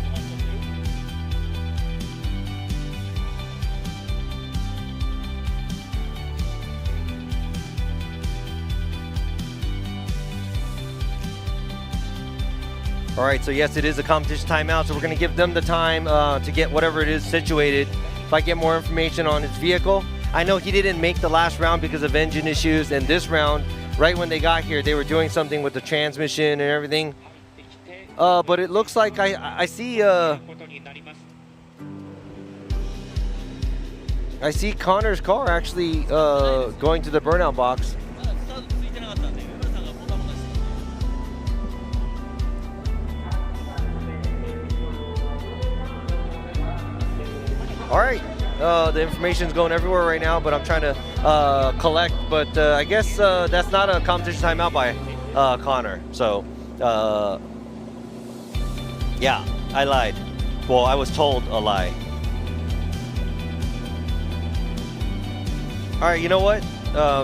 All right, so yes, it is a competition timeout, so we're gonna give them the time to get whatever it is situated. If I get more information on his vehicle. I know he didn't make the last round because of engine issues, and this round, right when they got here, they were doing something with the transmission and everything. But it looks like I see Connor's car actually going to the burnout box. All right, the information's going everywhere right now, but I'm trying to collect. But I guess that's not a competition timeout by Connor. So, yeah, I lied. Well, I was told a lie. All right, you know what?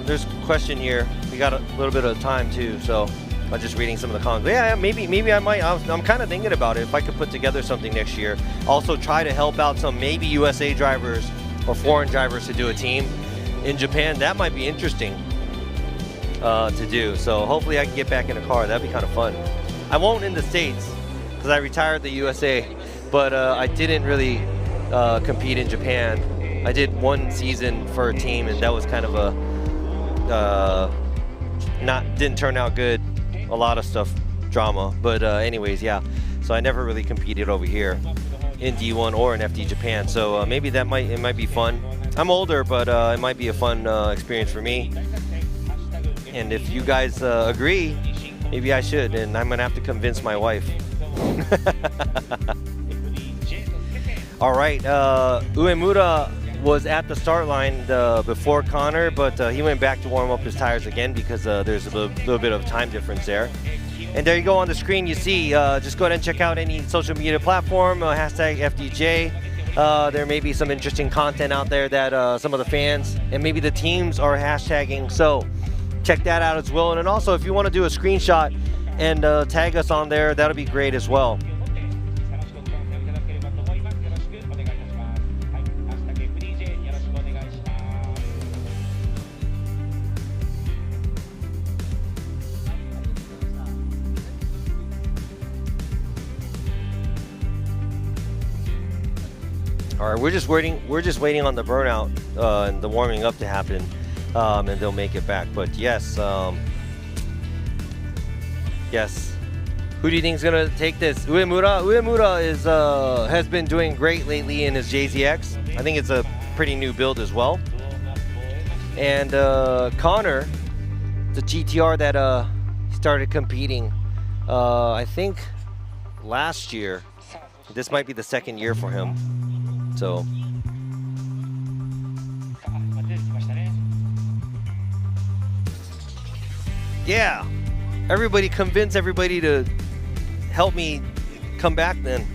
There's a question here. We got a little bit of time too, so I'm just reading some of the comments. But yeah, maybe I might. I'm kind of thinking about it. If I could put together something next year, also try to help out some maybe USA drivers or foreign drivers to do a team in Japan. That might be interesting to do. So hopefully I can get back in a car. That'd be kind of fun. I won't in the States because I retired the USA, but I didn't really compete in Japan. I did one season for a team, and that was kind of a didn't turn out good. A lot of stuff, drama, but anyways, yeah. So I never really competed over here in D1 or in FD Japan. So maybe it might be fun. I'm older, but it might be a fun experience for me. And if you guys agree, maybe I should. And I'm gonna have to convince my wife. All right, Uemura was at the start line before Connor, but he went back to warm up his tires again because there's a little bit of time difference there. And there you go on the screen, you see, just go ahead and check out any social media platform, hashtag FDJ. There may be some interesting content out there that some of the fans and maybe the teams are hashtagging, so check that out as well. And then also, if you want to do a screenshot and tag us on there, that'll be great as well. All right, we're just waiting on the burnout and the warming up to happen, and they'll make it back. But yes, Yes. Who do you think is gonna take this? Uemura. Uemura is has been doing great lately in his JZX. I think it's a pretty new build as well. And Connor, the GTR that started competing, I think last year. This might be the second year for him. So. Yeah. Everybody convince everybody to help me come back then.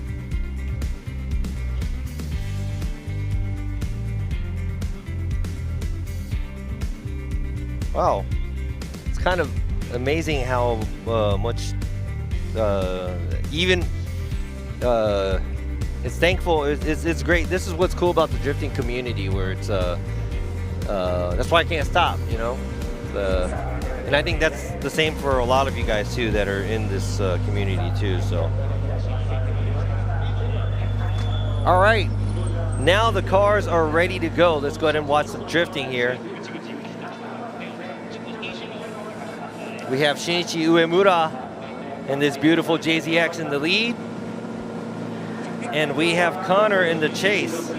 Wow. It's kind of amazing how much even it's thankful. It's great. This is what's cool about the drifting community, where it's that's why I can't stop, you know. And I think that's the same for a lot of you guys too that are in this community too. So, all right, now the cars are ready to go. Let's go ahead and watch some drifting here. We have Shinichi Uemura and this beautiful JZX in the lead, and we have Connor in the chase.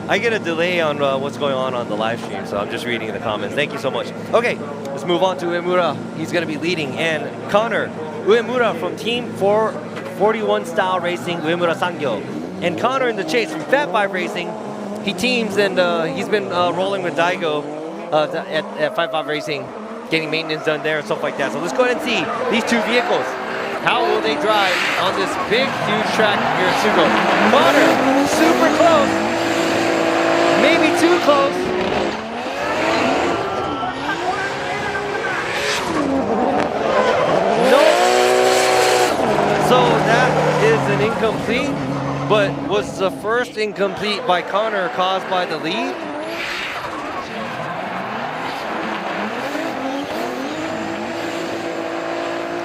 I get a delay on what's going on the live stream, so I'm just reading the comments. Thank you so much. Okay, let's move on to Uemura. He's going to be leading. And Connor Uemura from Team 441 Style Racing, Uemura Sangyo. And Connor in the chase from Fat 5 Racing. He teams, and he's been rolling with Daigo at Fat 5 Racing, getting maintenance done there and stuff like that. So let's go ahead and see these two vehicles. How will they drive on this big, huge track here at Sugo? Connor, super close. Maybe too close. No. So that is an incomplete, but was the first incomplete by Connor caused by the lead?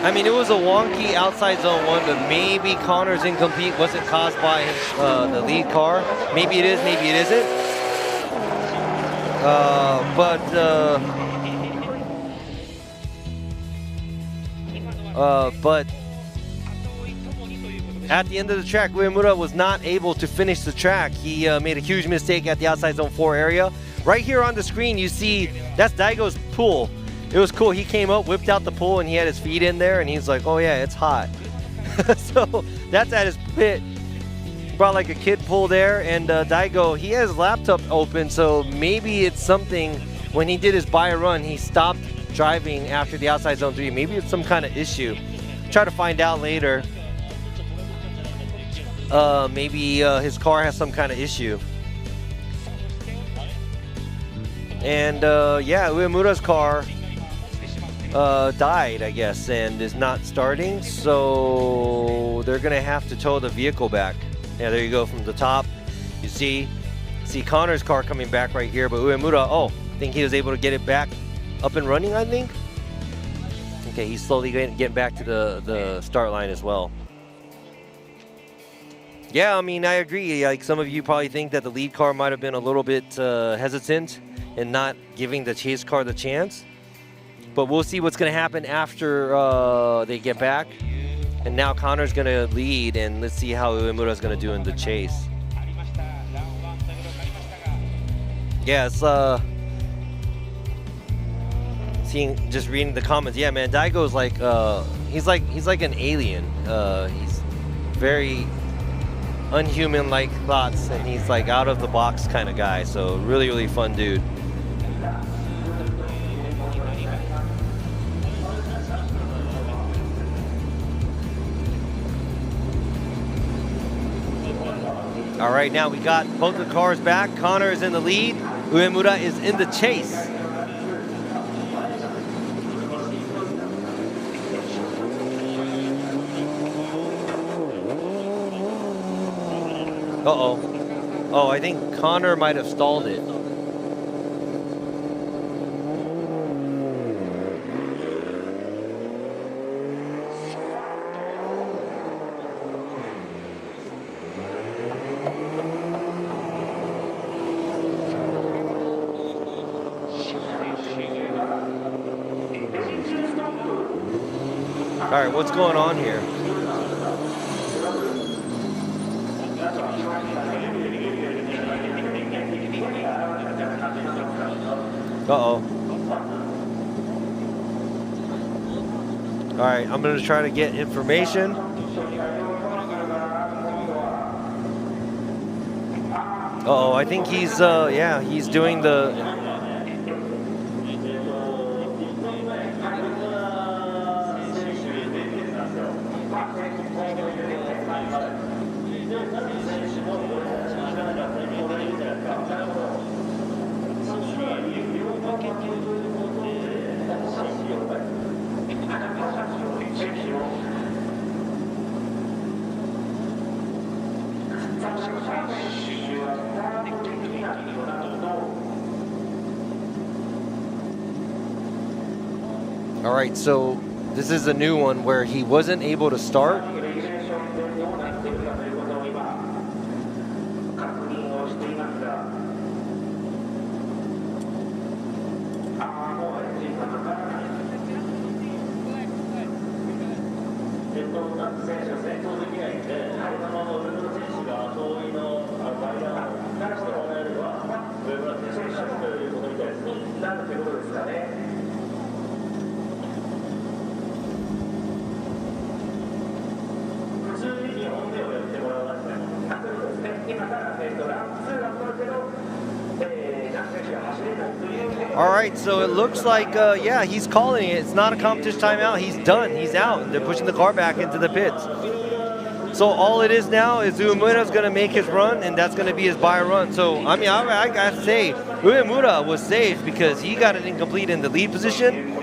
I mean, it was a wonky outside zone one, but maybe Connor's incomplete wasn't caused by the lead car. Maybe it is, maybe it isn't. But at the end of the track, Uemura was not able to finish the track. He made a huge mistake at the outside zone 4 area. Right here on the screen, you see that's Daigo's pool. It was cool. He came up, whipped out the pool, and he had his feet in there, and he's like, oh yeah, it's hot. So that's at his pit. Brought like a kid pool there, and Daigo, he has his laptop open, so maybe it's something, when he did his buy run, he stopped driving after the outside zone 3. Maybe it's some kind of issue. Try to find out later. Maybe his car has some kind of issue. And yeah, Uemura's car died, I guess, and is not starting, so they're gonna have to tow the vehicle back. Yeah, there you go from the top. You see Connor's car coming back right here, but Uemura, oh, I think he was able to get it back up and running, I think. Okay, he's slowly getting back to the start line as well. Yeah, I mean, I agree. Like, some of you probably think that the lead car might have been a little bit hesitant in not giving the chase car the chance. But we'll see what's going to happen after they get back. And now Connor's going to lead, and let's see how Uemura's going to do in the chase. Yeah, it's just reading the comments. Yeah, man, Daigo's like he's like an alien. He's very unhuman-like thoughts, and he's like out of the box kind of guy. So really fun dude. All right, now we got both the cars back. Connor is in the lead. Uemura is in the chase. Uh-oh. Oh, I think Connor might have stalled it. All right, what's going on here? Uh-oh. All right, I'm going to try to get information. Uh-oh, I think he's, yeah, he's doing the... All right, so this is a new one where he wasn't able to start. All right, so it looks like, yeah, he's calling it. It's not a competition timeout. He's done. He's out. And they're pushing the car back into the pits. So all it is now is Uemura's going to make his run, and that's going to be his bye run. So, I mean, I got to say, Uemura was safe because he got it incomplete in the lead position.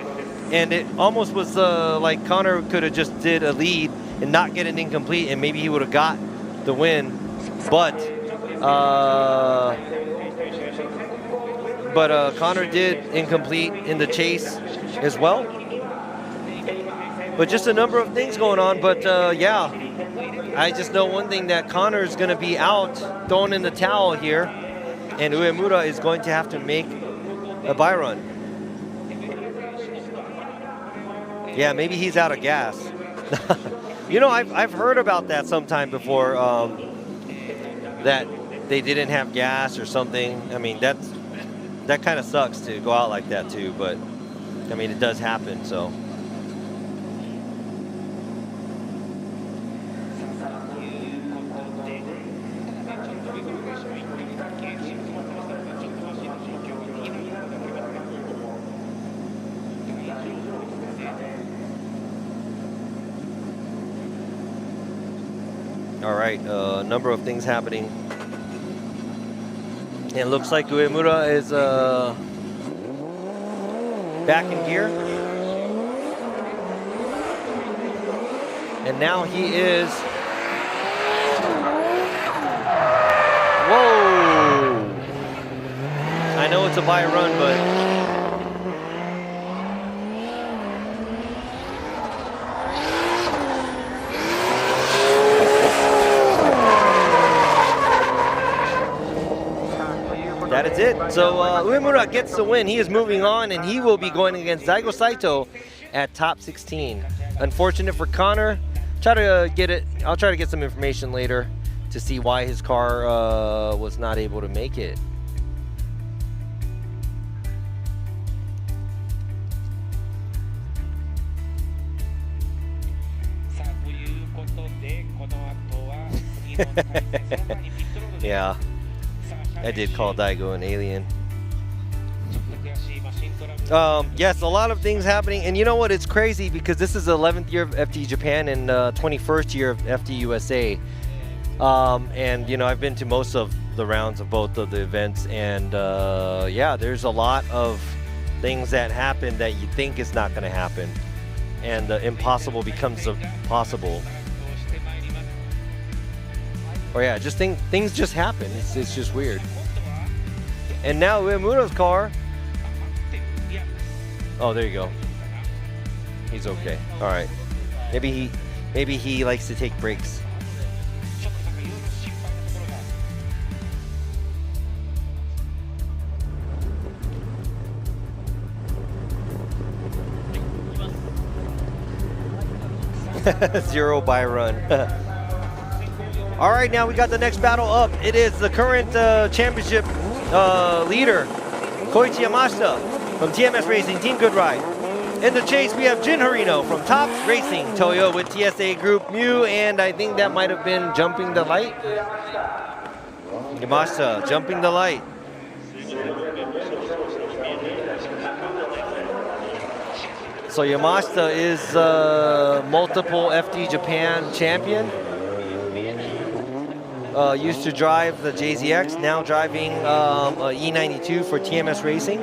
And it almost was like Connor could have just did a lead and not get it incomplete, and maybe he would have got the win. But Connor did incomplete in the chase as well. But just a number of things going on. But yeah, I just know one thing, that Connor is going to be out, thrown in the towel here, and Uemura is going to have to make a bye run. Yeah, maybe he's out of gas. You know, I've heard about that sometime before, that they didn't have gas or something. I mean, that kind of sucks to go out like that too, but I mean, it does happen, so. All right, a number of things happening. And it looks like Uemura is back in gear. And now he is... Whoa! I know it's a bye run, but... That is it. So Uemura gets the win. He is moving on, and he will be going against Daigo Saito at top 16. Unfortunate for Connor. I'll try to get some information later to see why his car was not able to make it. Yeah. I did call Daigo an alien. Yes, a lot of things happening. And you know what? It's crazy because this is the 11th year of FD Japan and 21st year of FD USA. And, you know, I've been to most of the rounds of both of the events. And, yeah, there's a lot of things that happen that you think is not going to happen. And the impossible becomes possible. Or yeah, just things just happen. It's just weird. And now Uemura's car. Oh, there you go. He's okay. All right. Maybe he likes to take breaks. 0 by run. All right, now we got the next battle up. It is the current championship leader, Koichi Yamashita from TMS Racing, Team Good Ride. In the chase, we have Jin Harino from Tops Racing, Toyo with TSA Group Mu, and I think that might have been Jumping the Light. Yamashita, Jumping the Light. So Yamashita is multiple FD Japan champion. Used to drive the JZX, now driving a E92 for TMS Racing.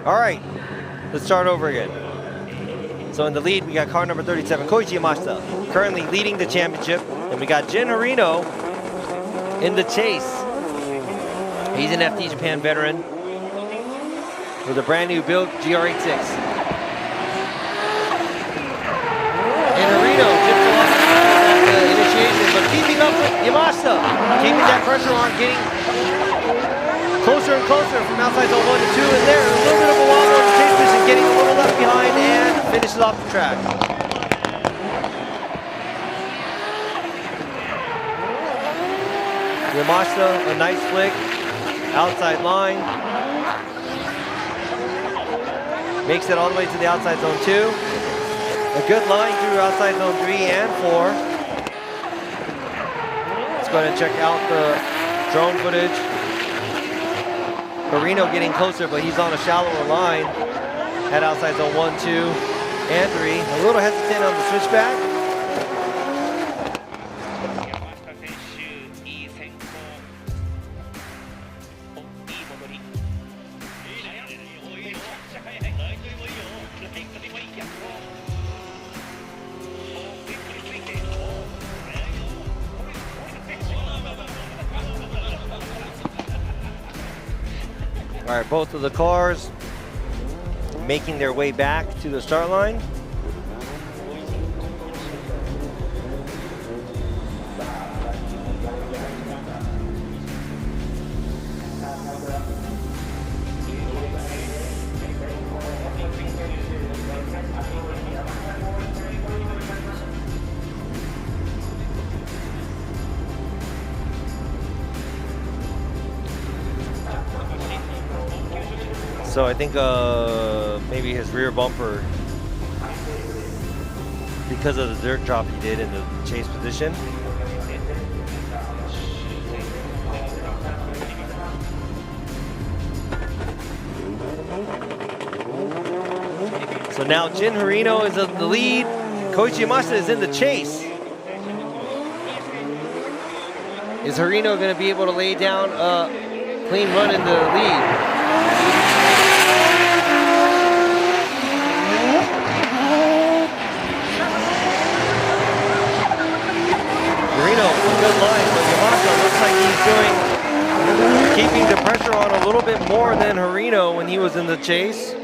All right, let's start over again. So in the lead, we got car number 37, Koichi Yamashita, currently leading the championship. And we got Jin Harino in the chase. He's an FD Japan veteran with a brand new built GR86. And Harino just lost that initiation, but keeping up with Yamashita, keeping that pressure on, getting closer and closer from outside zone 1 to 2, and there, a little bit of a wobble in the chase position, getting a little left behind, and finishes off the track. Yamashita, a nice flick, outside line. Makes it all the way to the outside zone 2. A good line through outside zone 3 and 4. Let's go ahead and check out the drone footage. Harino getting closer, but he's on a shallower line at outside zone 1, 2, and 3. A little hesitant on the switchback. All right, both of the cars making their way back to the start line. So I think maybe his rear bumper, because of the dirt drop he did in the chase position. So now Jin Harino is in the lead. Koichi Yamashita is in the chase. Is Harino going to be able to lay down a clean run in the lead? Good line, but Yamashita looks like he's keeping the pressure on a little bit more than Harino when he was in the chase.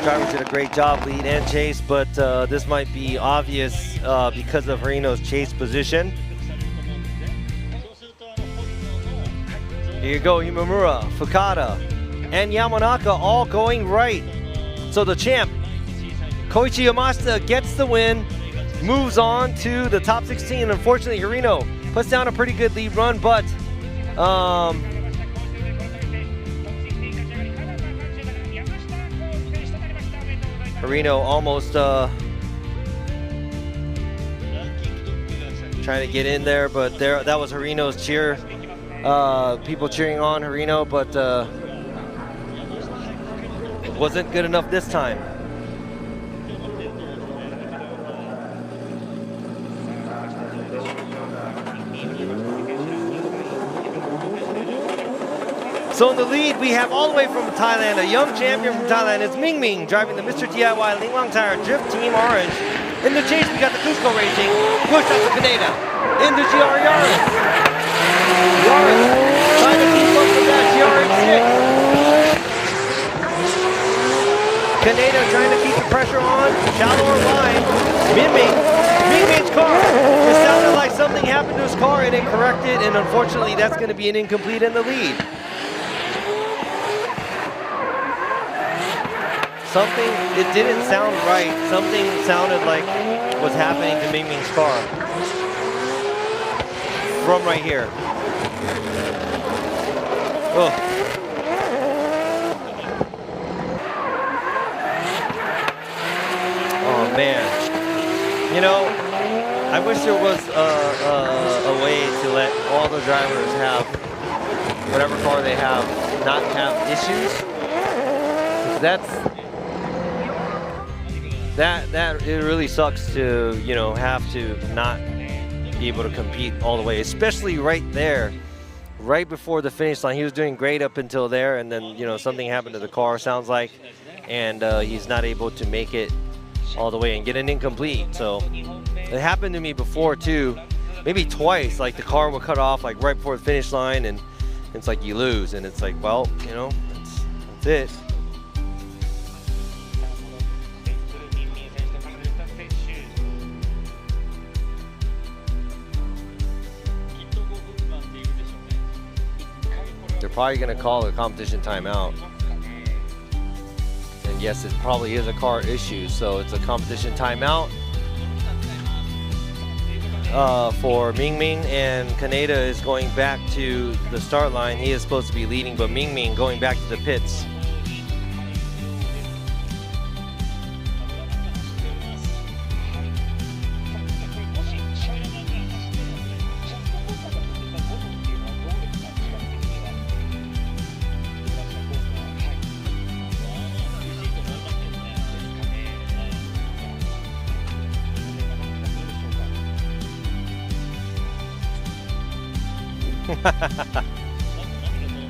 Drivers did a great job, lead and chase, but this might be obvious because of Harino's chase position. Here you go, Imamura, Fukada, and Yamanaka all going right. So the champ, Koichi Yamashita, gets the win, moves on to the top 16. Unfortunately, Harino puts down a pretty good lead run, but Harino almost trying to get in there, but that was Harino's cheer. People cheering on Harino, but it wasn't good enough this time. So in the lead, we have all the way from Thailand, a young champion from Thailand. It's Ming Ming driving the Mr. DIY Ling Long Tire Drift Team Orange. In the chase, we got the Cusco Racing. Push out to Canada. In the GR Yaris. Yaris trying to keep up with that GRX6. Canada trying to keep the pressure on. Shallower line. Ming Ming's car. It sounded like something happened to his car and it corrected, and unfortunately, that's going to be an incomplete in the lead. Something, it didn't sound right. Something sounded like was happening to Ming Ming's car. From right here. Oh. Oh man. You know, I wish there was a way to let all the drivers have whatever car they have, not have issues. That it really sucks to, you know, have to not be able to compete all the way, especially right there, right before the finish line. He was doing great up until there, and then, you know, something happened to the car, sounds like, and he's not able to make it all the way and get an incomplete. So it happened to me before too, maybe twice. Like the car would cut off like right before the finish line, and it's like you lose, and it's like, well, you know, that's it. They're probably going to call a competition timeout. And yes, it probably is a car issue, so it's a competition timeout for Ming Ming, and Kaneda is going back to the start line. He is supposed to be leading, but Ming Ming going back to the pits.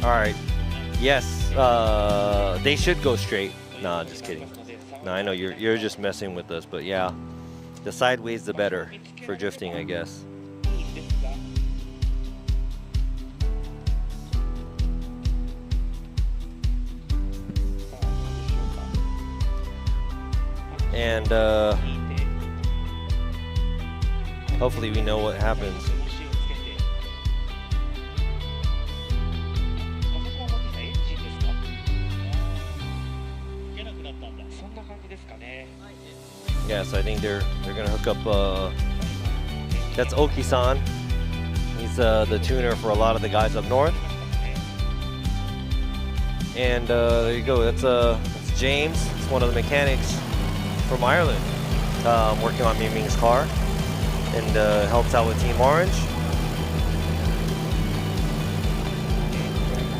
All right. Yes, they should go straight. Nah, just kidding. No, I know you're just messing with us, but yeah, the sideways the better for drifting, I guess. And hopefully we know what happens. Yes, I think they're gonna hook up. That's Oki-san. He's the tuner for a lot of the guys up north. And there you go. That's James. It's one of the mechanics from Ireland, working on Ming Ming's car, and helps out with Team Orange.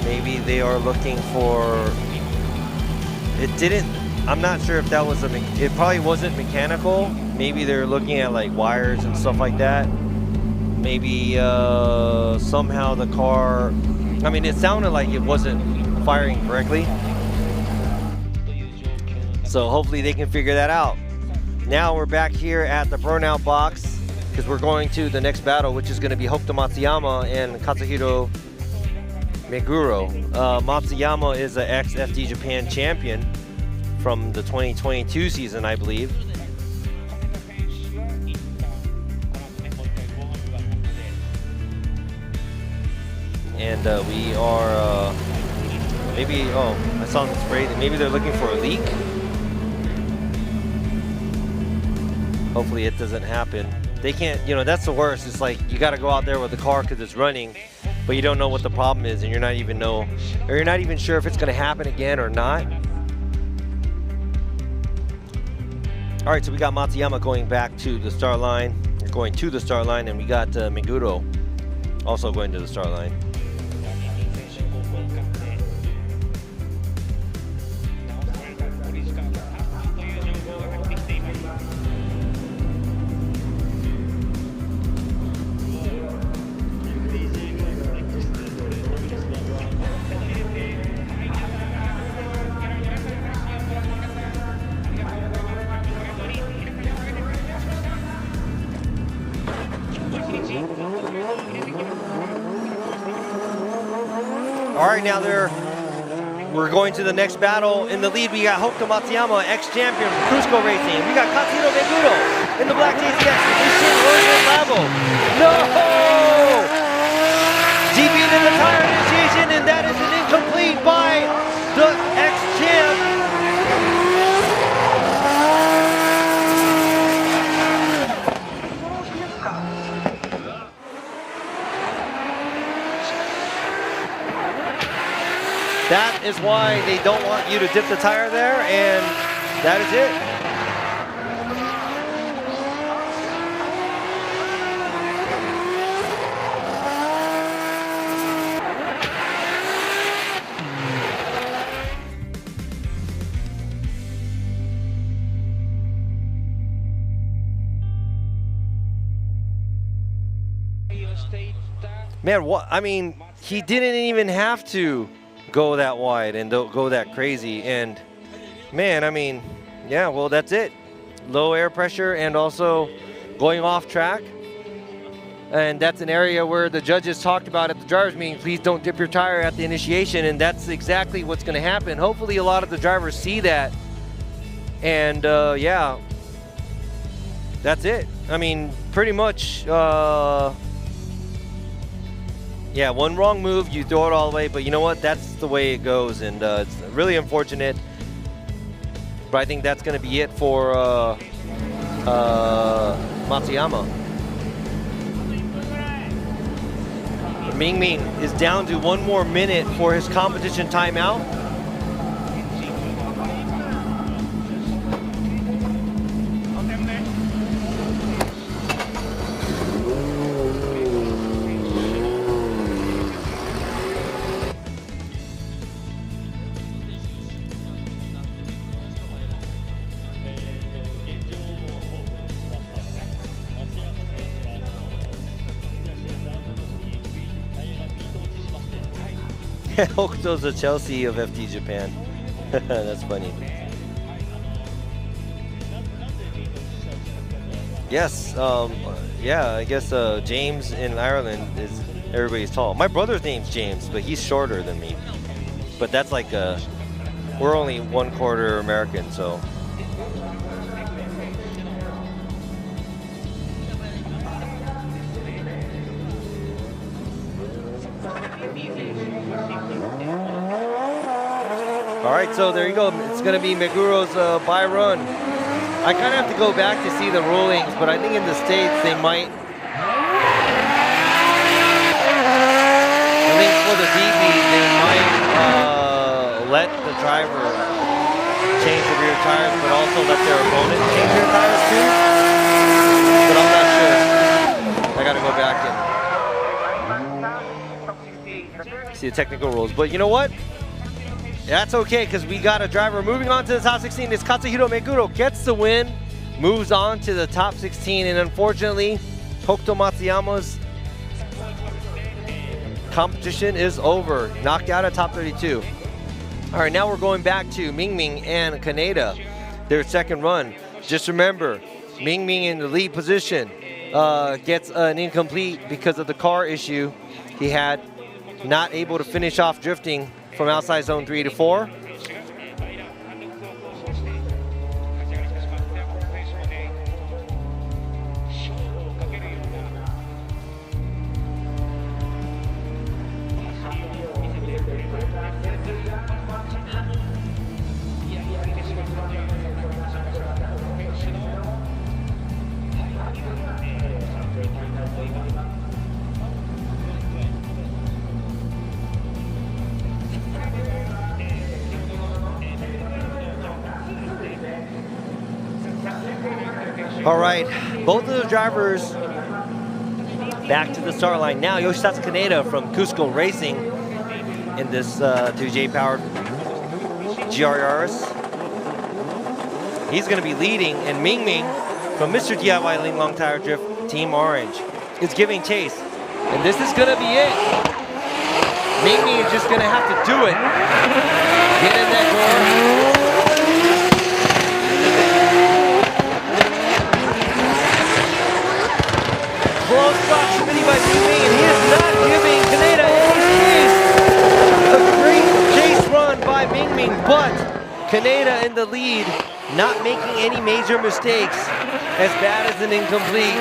Maybe they are looking for. It didn't. I'm not sure if that was it probably wasn't mechanical. Maybe they're looking at like wires and stuff like that. Maybe somehow the car, I mean, it sounded like it wasn't firing correctly. So hopefully they can figure that out. Now we're back here at the burnout box because we're going to the next battle, which is going to be Hokuto Matsuyama and Katsuhiro Meguro. Matsuyama is an ex-FD Japan champion from the 2022 season, I believe. And we are maybe, oh, I saw them spray. Maybe they're looking for a leak. Hopefully it doesn't happen. They can't, you know, that's the worst. It's like you got to go out there with the car because it's running, but you don't know what the problem is, and you're not even sure if it's going to happen again or not. All right, so we got Matsuyama going back to the start line, and we got Meguro also going to the start line. right, now we're going to the next battle. In the lead, we got Hokuto Matsuyama, ex-champion, Cusco Racing. We got Katsuhiro Meguro in the black JCX, Ishin Origin level. No! Deep into the tire initiation, and that is an incomplete by the ex-champ. That is why they don't want you to dip the tire there, and that is it. Man, what? I mean, he didn't even have to go that wide and don't go that crazy. And man, I mean, yeah, well, that's it. Low air pressure and also going off track. And that's an area where the judges talked about at the drivers meeting, please don't dip your tire at the initiation. And that's exactly what's going to happen. Hopefully a lot of the drivers see that. And yeah, that's it. I mean, pretty much, yeah, one wrong move, you throw it all the way, but you know what? That's the way it goes, and it's really unfortunate. But I think that's going to be it for Matsuyama. Ming Ming is down to 1 more minute for his competition timeout. Hokuto's the Chelsea of FD Japan. That's funny. Yes, yeah, I guess James in Ireland is everybody's tall. My brother's name's James, but he's shorter than me. But that's like we're only 1/4 American, so. All right, so there you go. It's going to be Meguro's by run. I kind of have to go back to see the rulings, but I think in the States they might. I think for the DB they might let the driver change the rear tires, but also let their opponent change their tires too. But I'm not sure. I got to go back and see the technical rules. But you know what? That's okay, because we got a driver moving on to the top 16. It's Katsuhiro Meguro gets the win, moves on to the top 16, and unfortunately, Hokuto Matsuyama's competition is over. Knocked out at top 32. All right, now we're going back to Ming Ming and Kaneda, their second run. Just remember, Ming Ming in the lead position gets an incomplete because of the car issue he had, not able to finish off drifting from outside zone 3 to 4. All right, both of the drivers back to the start line now. Yoshitaka Kaneda from Cusco Racing in this 2J powered GR Yaris. He's going to be leading, and Ming Ming from Mr. DIY Ling Long Tire Drift Team Orange is giving chase, and this is going to be it. Ming Ming is just going to have to do it. Get in that door. Close proximity by Ming Ming, and he is not giving Kaneda any space. The But Kaneda in the lead, not making any major mistakes, as bad as an incomplete.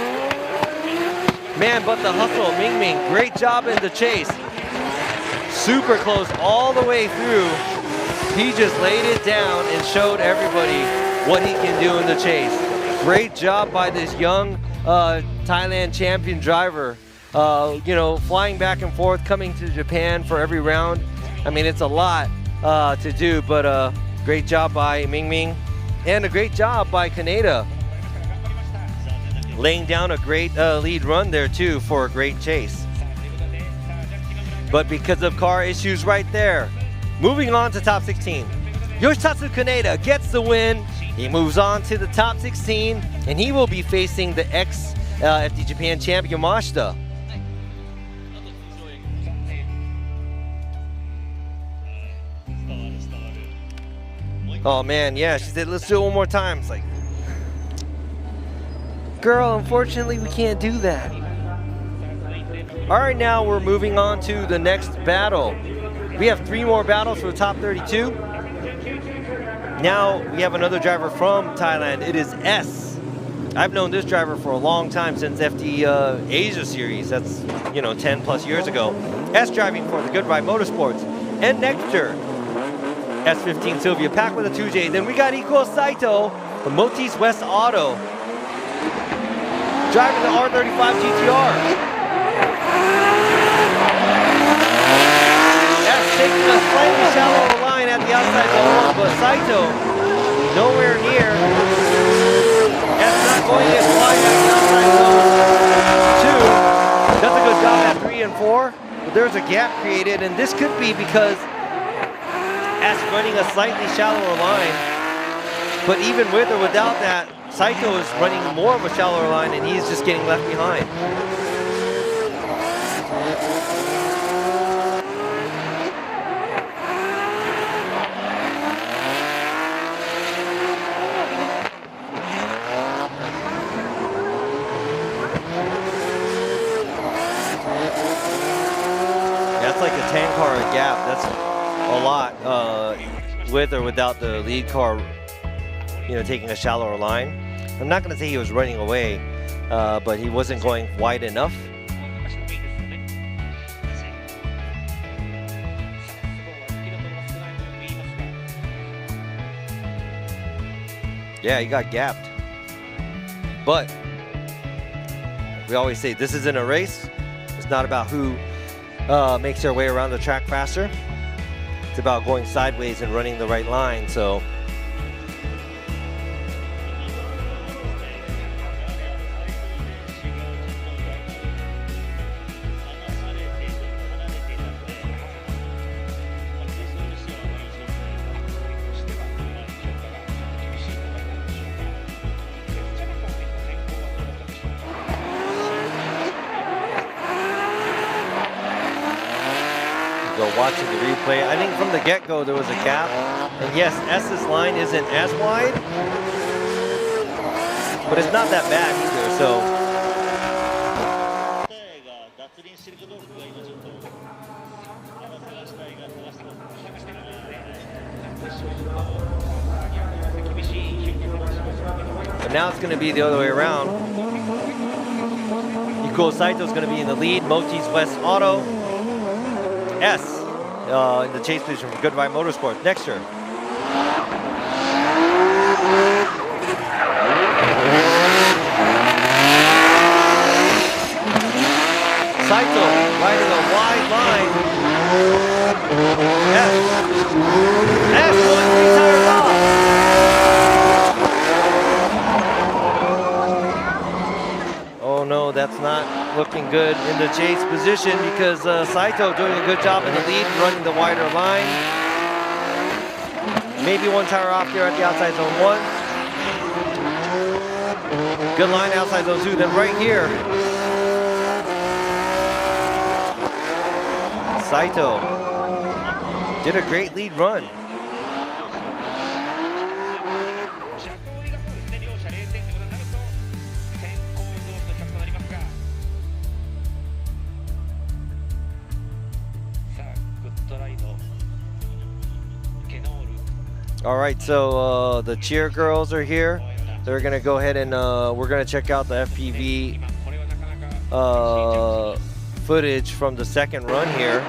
Man, but the hustle, Ming Ming, great job in the chase. Super close all the way through. He just laid it down and showed everybody what he can do in the chase. Great job by this young Thailand champion driver. You know, flying back and forth, coming to Japan for every round. I mean, it's a lot to do, but great job by Ming Ming. And a great job by Kaneda. Laying down a great lead run there too for a great chase. But because of car issues right there, moving on to top 16. Yoshitatsu Kaneda gets the win. He moves on to the top 16, and he will be facing the FD Japan champion Yamashita. Oh man, yeah, she said, let's do it one more time. It's like, girl, unfortunately, we can't do that. All right, now we're moving on to the next battle. We have 3 more battles for the top 32. Now we have another driver from Thailand. It is S. I've known this driver for a long time, since FD Asia series. That's, you know, 10 plus years ago. S driving for the Good Ride Motorsports. And Nectar, S15 Sylvia, packed with a 2J. Then we got Iko Saito, the Motis West Auto, driving the R35 GTR. Taking a slightly shallower line at the outside zone, but Saito nowhere near. That's not going as wide at the outside zone. 2 does a good job at 3 and 4, but there's a gap created, and this could be because S running a slightly shallower line. But even with or without that, Saito is running more of a shallower line, and he's just getting left behind. Gap, that's a lot with or without the lead car, you know, taking a shallower line. I'm not going to say he was running away, but he wasn't going wide enough. Yeah, he got gapped. But we always say this isn't a race. It's not about who makes their way around the track faster. It's about going sideways and running the right line. So watching the replay, I think from the get-go there was a gap, and yes, S's line isn't as wide, but it's not that bad either. So but now it's going to be the other way around. Iko Saito is going to be in the lead. Motis West Auto, S in the chase position for Good Ride Motorsports. Next turn. Saito riding a wide line. S going 3 tires off. Oh no, that's not looking good in the chase position, because Saito doing a good job in the lead, running the wider line. Maybe 1 tire off here at the outside zone 1. Good line outside zone 2. Then right here, Saito did a great lead run. All right, so the cheer girls are here. They're gonna go ahead and we're gonna check out the FPV footage from the second run here.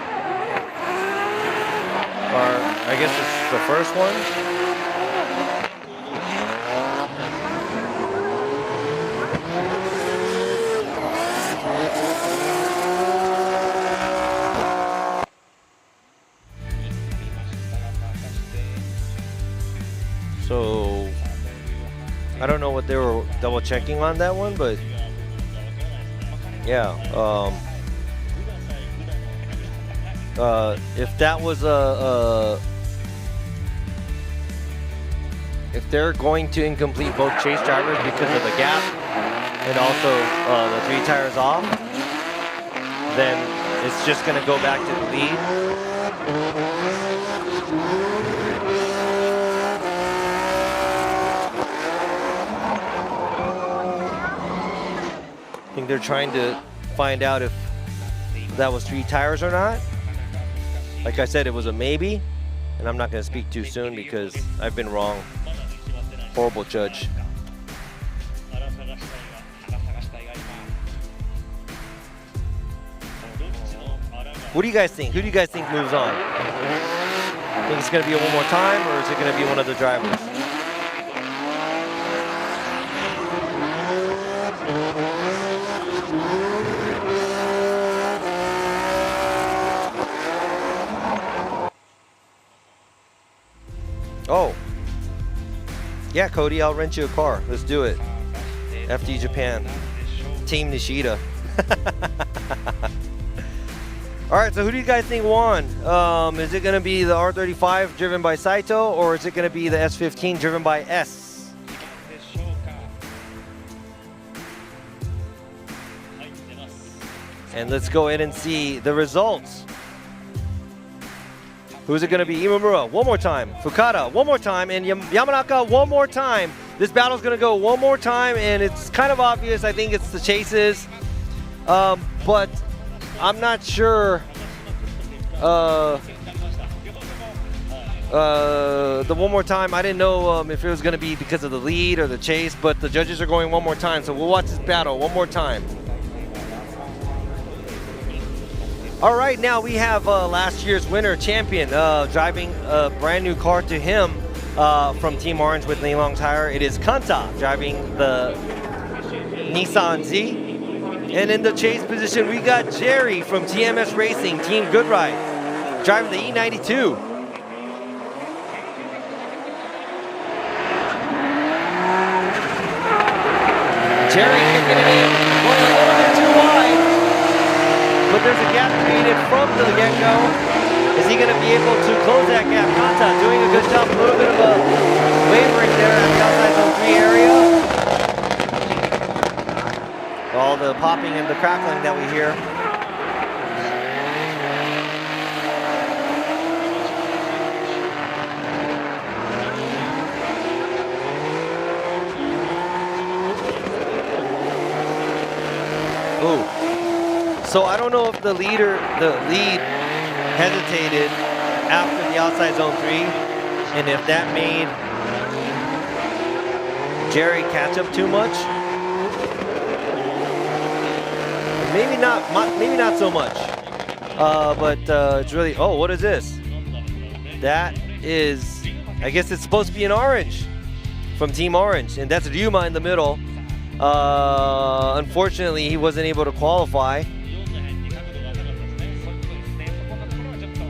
Or I guess it's the first one. So I don't know what they were double checking on that one, but yeah. If that was if they're going to incomplete both chase drivers because of the gap and also the 3 tires off, then it's just going to go back to the lead. I think they're trying to find out if that was 3 tires or not. Like I said, it was a maybe, and I'm not going to speak too soon because I've been wrong. Horrible judge. What do you guys think? Who do you guys think moves on? Think it's going to be a one more time, or is it going to be one of the drivers? Oh, yeah, Cody, I'll rent you a car. Let's do it. FD Japan, Team Nishida. All right, so who do you guys think won? Is it going to be the R35 driven by Saito, or is it going to be the S15 driven by S? And let's go ahead and see the results. Who's it going to be? Imamura, one more time. Fukada, one more time. And Yamanaka, one more time. This battle's going to go one more time, and it's kind of obvious. I think it's the chases. But I'm not sure. The one more time, I didn't know if it was going to be because of the lead or the chase, but the judges are going one more time. So we'll watch this battle one more time. All right, now we have last year's winner champion driving a brand new car to him from Team Orange with Neilong Tire. It is Kanta driving the Nissan Z. And in the chase position, we got Jerry from TMS Racing, Team Good Ride, driving the E92. Jerry kicking it in, going a little bit too wide. But there's a gap created from the get-go. Is he going to be able to close that gap? Kanta doing a good job, a little bit of a wavering there at the outside zone 3 area. All the popping and the crackling that we hear. Ooh. So I don't know if the lead hesitated after the outside zone 3, and if that made Jerry catch up too much. Maybe not so much. But it's really, oh, what is this? That is, I guess it's supposed to be an orange from Team Orange, and that's Ryuma in the middle. Unfortunately, he wasn't able to qualify.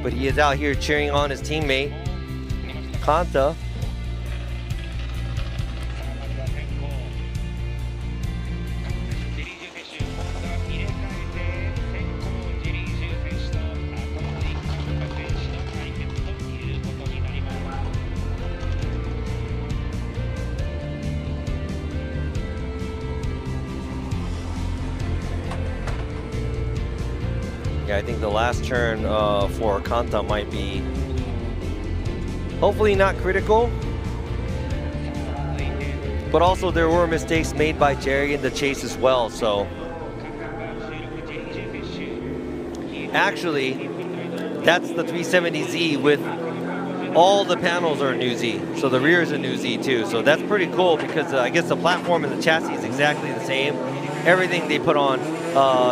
But he is out here cheering on his teammate, Kanta. I think the last turn for Kanta might be hopefully not critical, but also there were mistakes made by Jerry in the chase as well. So actually, that's the 370Z with all the panels are New Z. So the rear is a New Z too. So that's pretty cool because I guess the platform and the chassis is exactly the same. Everything they put on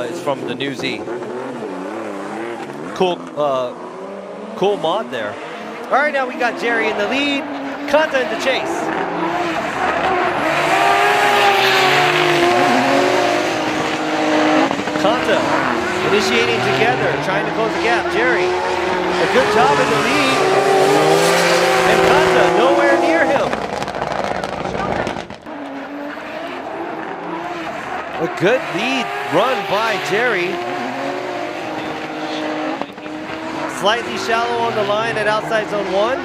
is from the New Z. Cool, cool mod there. All right, now we got Jerry in the lead, Kanta in the chase. Kanta initiating together, trying to close the gap. Jerry, a good job in the lead. And Kanta nowhere near him. A good lead run by Jerry. Slightly shallow on the line at outside zone 1.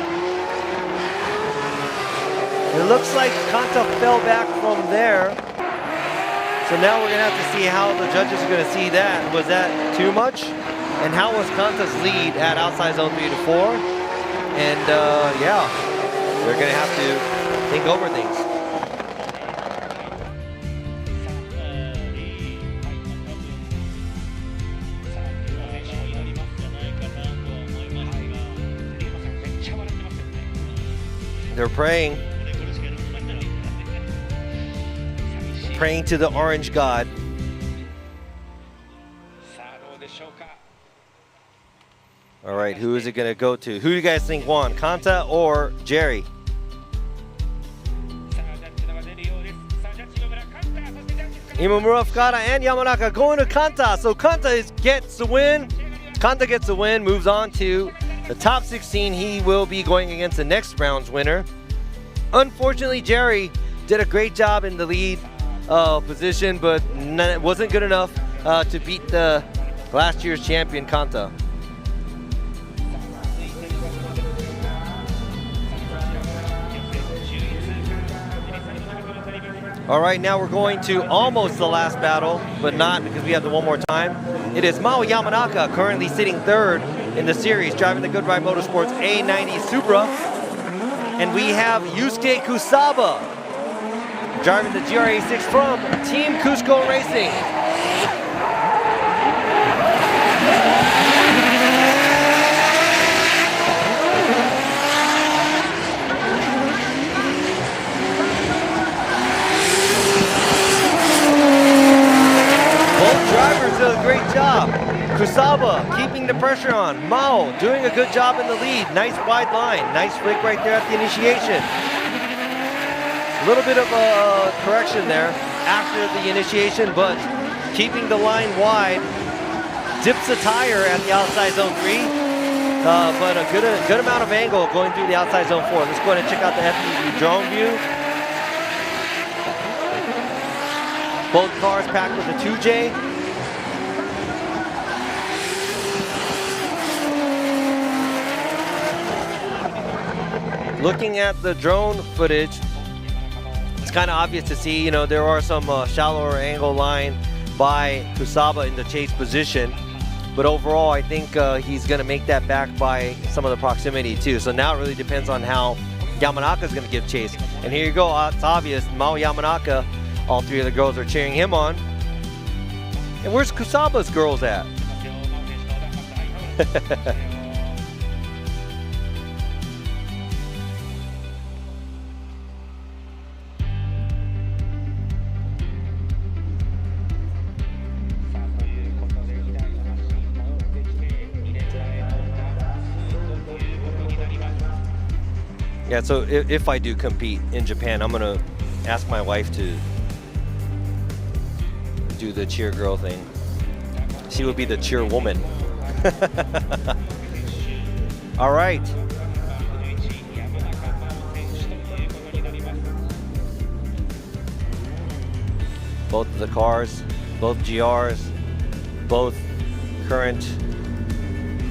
It looks like Kanta fell back from there. So now we're going to have to see how the judges are going to see that. Was that too much? And how was Kanta's lead at outside zone 3 to 4? And yeah, they're going to have to think over things. They're praying. Praying to the orange god. All right, who is it going to go to? Who do you guys think won, Kanta or Jerry? Imamura, Fukada, and Yamanaka going to Kanta. So Kanta gets the win. Kanta gets the win, moves on to the top 16. He will be going against the next round's winner. Unfortunately, Jerry did a great job in the lead position, but it wasn't good enough to beat the last year's champion, Kanta. All right, now we're going to almost the last battle, but not because we have the one more time. It is Mao Yamanaka, currently sitting third in the series, driving the Goodride Motorsports A90 Supra. And we have Yusuke Kusaba, driving the GRA6 from Team Cusco Racing. Both drivers did a great job. Kusaba keeping the pressure on. Mao doing a good job in the lead. Nice wide line. Nice flick right there at the initiation. A little bit of a correction there after the initiation, but keeping the line wide. Dips the tire at the outside zone 3, but a good amount of angle going through the outside zone 4. Let's go ahead and check out the FDJ drone view. Both cars packed with a 2J. Looking at the drone footage, it's kind of obvious to see, you know, there are some shallower angle line by Kusaba in the chase position. But overall, I think he's going to make that back by some of the proximity too. So now it really depends on how Yamanaka is going to give chase. And here you go, it's obvious, Mao Yamanaka, all three of the girls are cheering him on. And where's Kusaba's girls at? Yeah, so if I do compete in Japan, I'm gonna ask my wife to do the cheer girl thing. She would be the cheer woman. All right. Both of the cars, both GRs, both current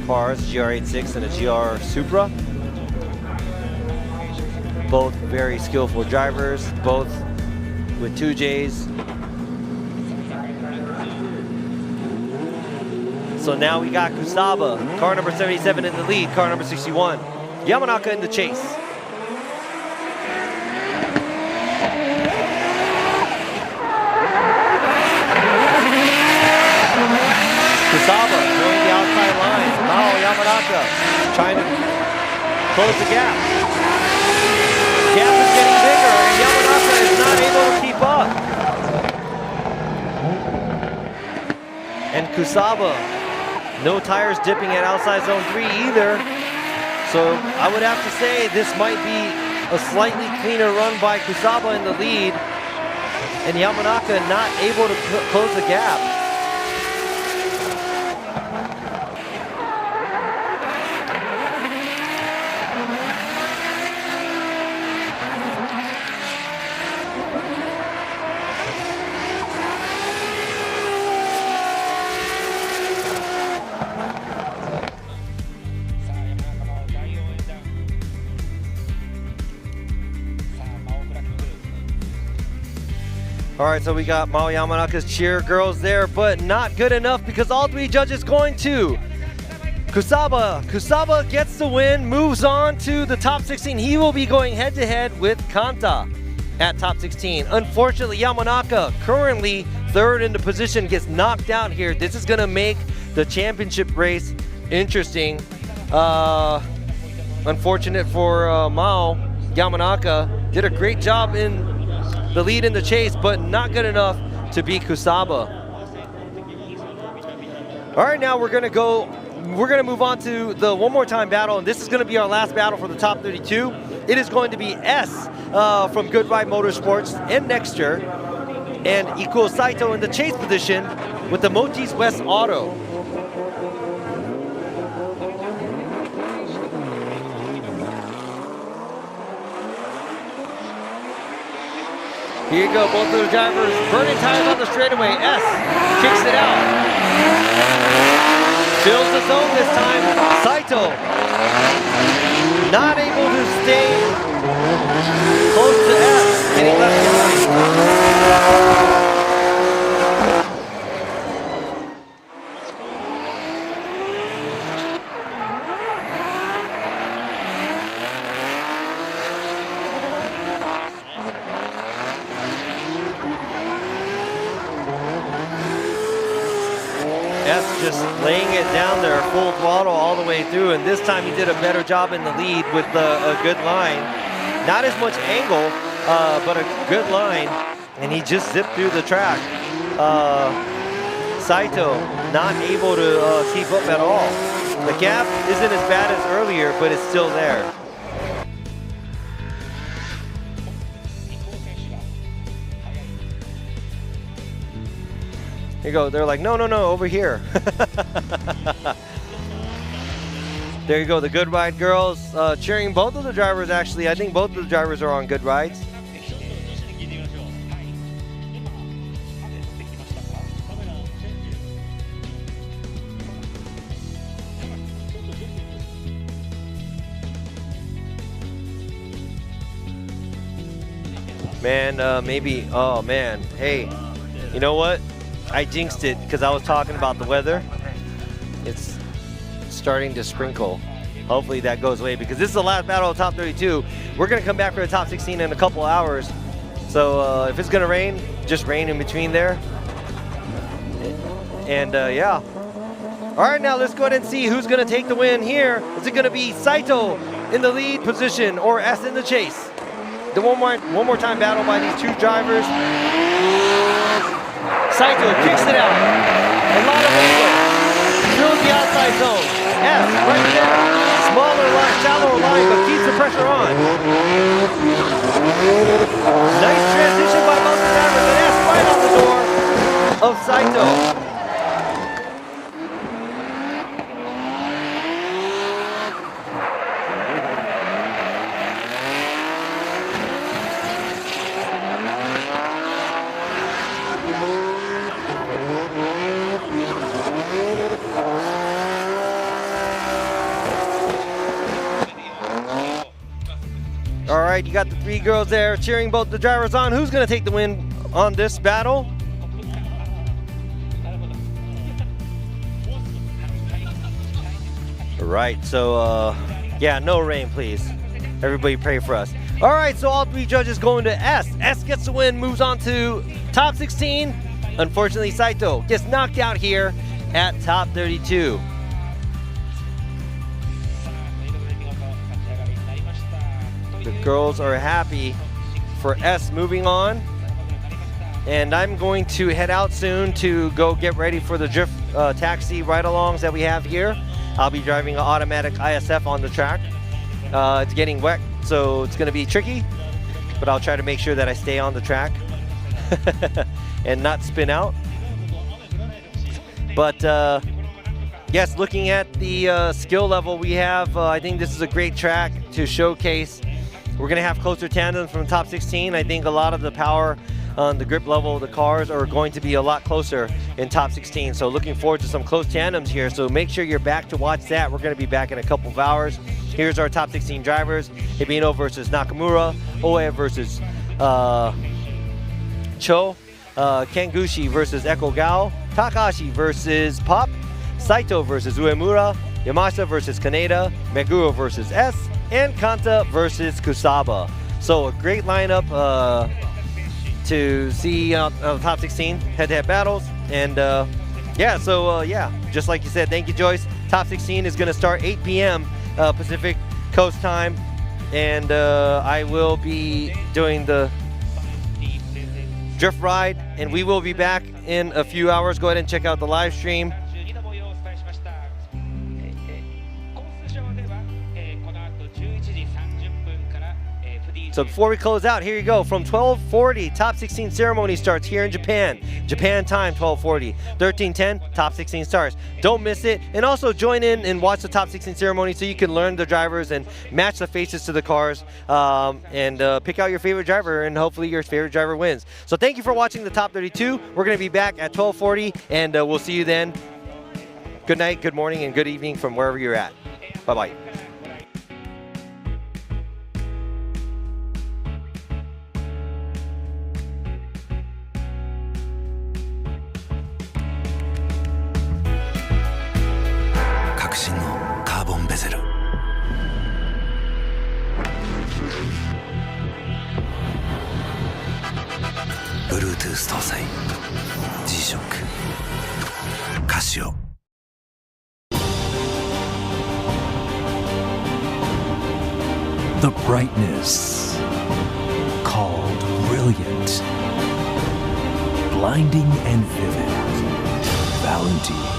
cars, GR86 and a GR Supra. Both very skillful drivers, both with 2Js. So now we got Kusaba, car number 77 in the lead, car number 61. Yamanaka in the chase. Kusaba going the outside line. Mao Yamanaka trying to close the gap. Gap is getting bigger, and Yamanaka is not able to keep up. And Kusaba, no tires dipping at outside zone 3 either. So I would have to say this might be a slightly cleaner run by Kusaba in the lead, and Yamanaka not able to close the gap. All right, so we got Mao Yamanaka's cheer girls there, but not good enough because all 3 judges going to Kusaba. Kusaba gets the win, moves on to the top 16. He will be going head-to-head with Kanta at top 16. Unfortunately, Yamanaka, currently 3rd in the position, gets knocked out here. This is gonna make the championship race interesting. Unfortunate for Mao. Yamanaka did a great job in the lead in the chase, but not good enough to beat Kusaba. All right, now we're gonna move on to the one more time battle, and this is gonna be our last battle for the top 32. It is going to be S from Good Ride Motorsports and Nexter, and Ikuo Saito in the chase position with the Motis West Auto. Here you go, both of the drivers burning tires on the straightaway. S kicks it out. Fills the zone this time. Saito not able to stay close to S, getting left behind. Just laying it down there full throttle all the way through, and this time he did a better job in the lead with a good line. Not as much angle, but a good line, and he just zipped through the track. Saito not able to keep up at all. The gap isn't as bad as earlier, but it's still there. Here you go, they're like, no, over here. There you go, the Good Ride girls cheering both of the drivers actually. I think both of the drivers are on good rides. Man, maybe, oh man, hey, you know what? I jinxed it because I was talking about the weather. It's starting to sprinkle. Hopefully that goes away because this is the last battle of top 32. We're gonna come back for the top 16 in a couple hours. So if it's gonna rain, just rain in between there. And yeah. All right, now let's go ahead and see who's gonna take the win here. Is it gonna be Saito in the lead position or S in the chase? The one more time battle by these 2 drivers. Saito kicks it out. A lot of angle. Fills the outside zone. S right there. Smaller line, shallower line, but keeps the pressure on. Nice transition by both the drivers, and S right on the door of Saito. All right, you got the 3 girls there cheering both the drivers on. Who's gonna take the win on this battle? All right, so yeah, no rain, please. Everybody pray for us. All right, so all 3 judges going to S. S gets the win, moves on to top 16. Unfortunately, Saito gets knocked out here at top 32. girls are happy for S moving on. And I'm going to head out soon to go get ready for the drift taxi ride-alongs that we have here. I'll be driving an automatic ISF on the track. It's getting wet, so it's going to be tricky, but I'll try to make sure that I stay on the track and not spin out. But yes, looking at the skill level we have, I think this is a great track to showcase. We're going to have closer tandems from the top 16. I think a lot of the power on the grip level of the cars are going to be a lot closer in top 16. So looking forward to some close tandems here. So make sure you're back to watch that. We're going to be back in a couple of hours. Here's our top 16 drivers. Hibino versus Nakamura. Oe versus Cho. Kengushi versus Eko Gao. Takahashi versus Pop. Saito versus Uemura. Yamashita versus Kaneda. Meguro versus S. And Kanta versus Kusaba. So a great lineup to see the top 16 head-to-head battles. And yeah, so yeah, just like you said, thank you, Joyce. Top 16 is going to start 8 p.m. Pacific Coast time. And I will be doing the drift ride, and we will be back in a few hours. Go ahead and check out the live stream. So before we close out, here you go. From 12:40, top 16 ceremony starts here in Japan. Japan time, 12:40. 13:10, top 16 starts. Don't miss it. And also join in and watch the top 16 ceremony so you can learn the drivers and match the faces to the cars and pick out your favorite driver, and hopefully your favorite driver wins. So thank you for watching the top 32. We're going to be back at 12:40, and we'll see you then. Good night, good morning, and good evening from wherever you're at. Bye-bye. Bluetooth 搭載 G-SHOCK カシオ The brightness called brilliant, blinding and vivid, Valentine.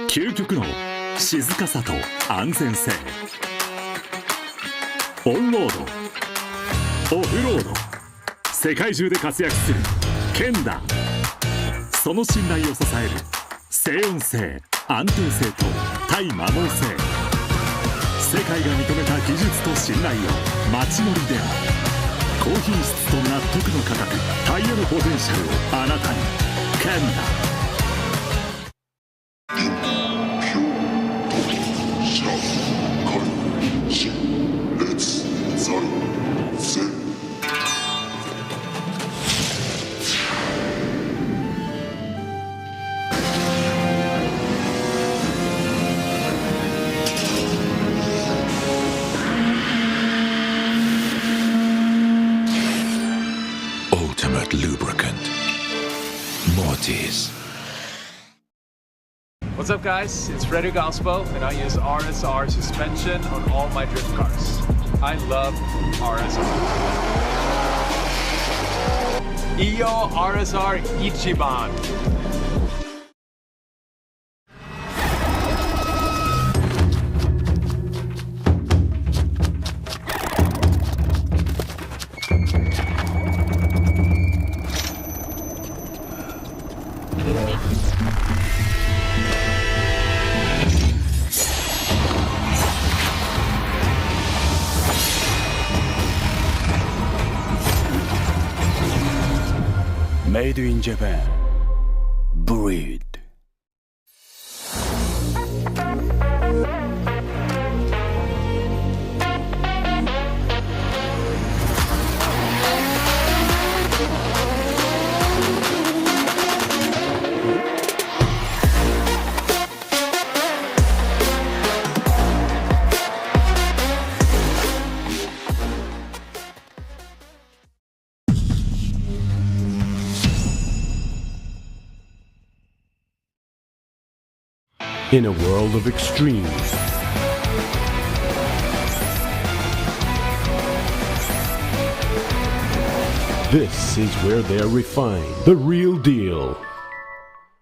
究極の静かさと安全性。オンロード、オフロード、世界中で活躍するケンダ。その信頼を支える静音性、安定性と対摩耗性。世界が認めた技術と信頼を街乗りでも高品質と納得の価格、タイヤのポテンシャルをあなたに。ケンダ。Jeez. What's up, guys? It's Freddy Galspo, and I use RSR suspension on all my drift cars. I love RSR. Iyo RSR Ichiban. Made in Japan. Breed. In a world of extremes, this is where they're refined. The real deal.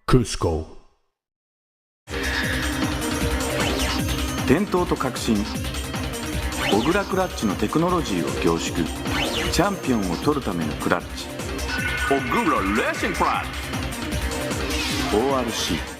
Cusco. 伝統と革新小倉クラッチのテクノロジーを凝縮チャンピオンを取るためのクラッチ小倉レーシングクラッチ ORC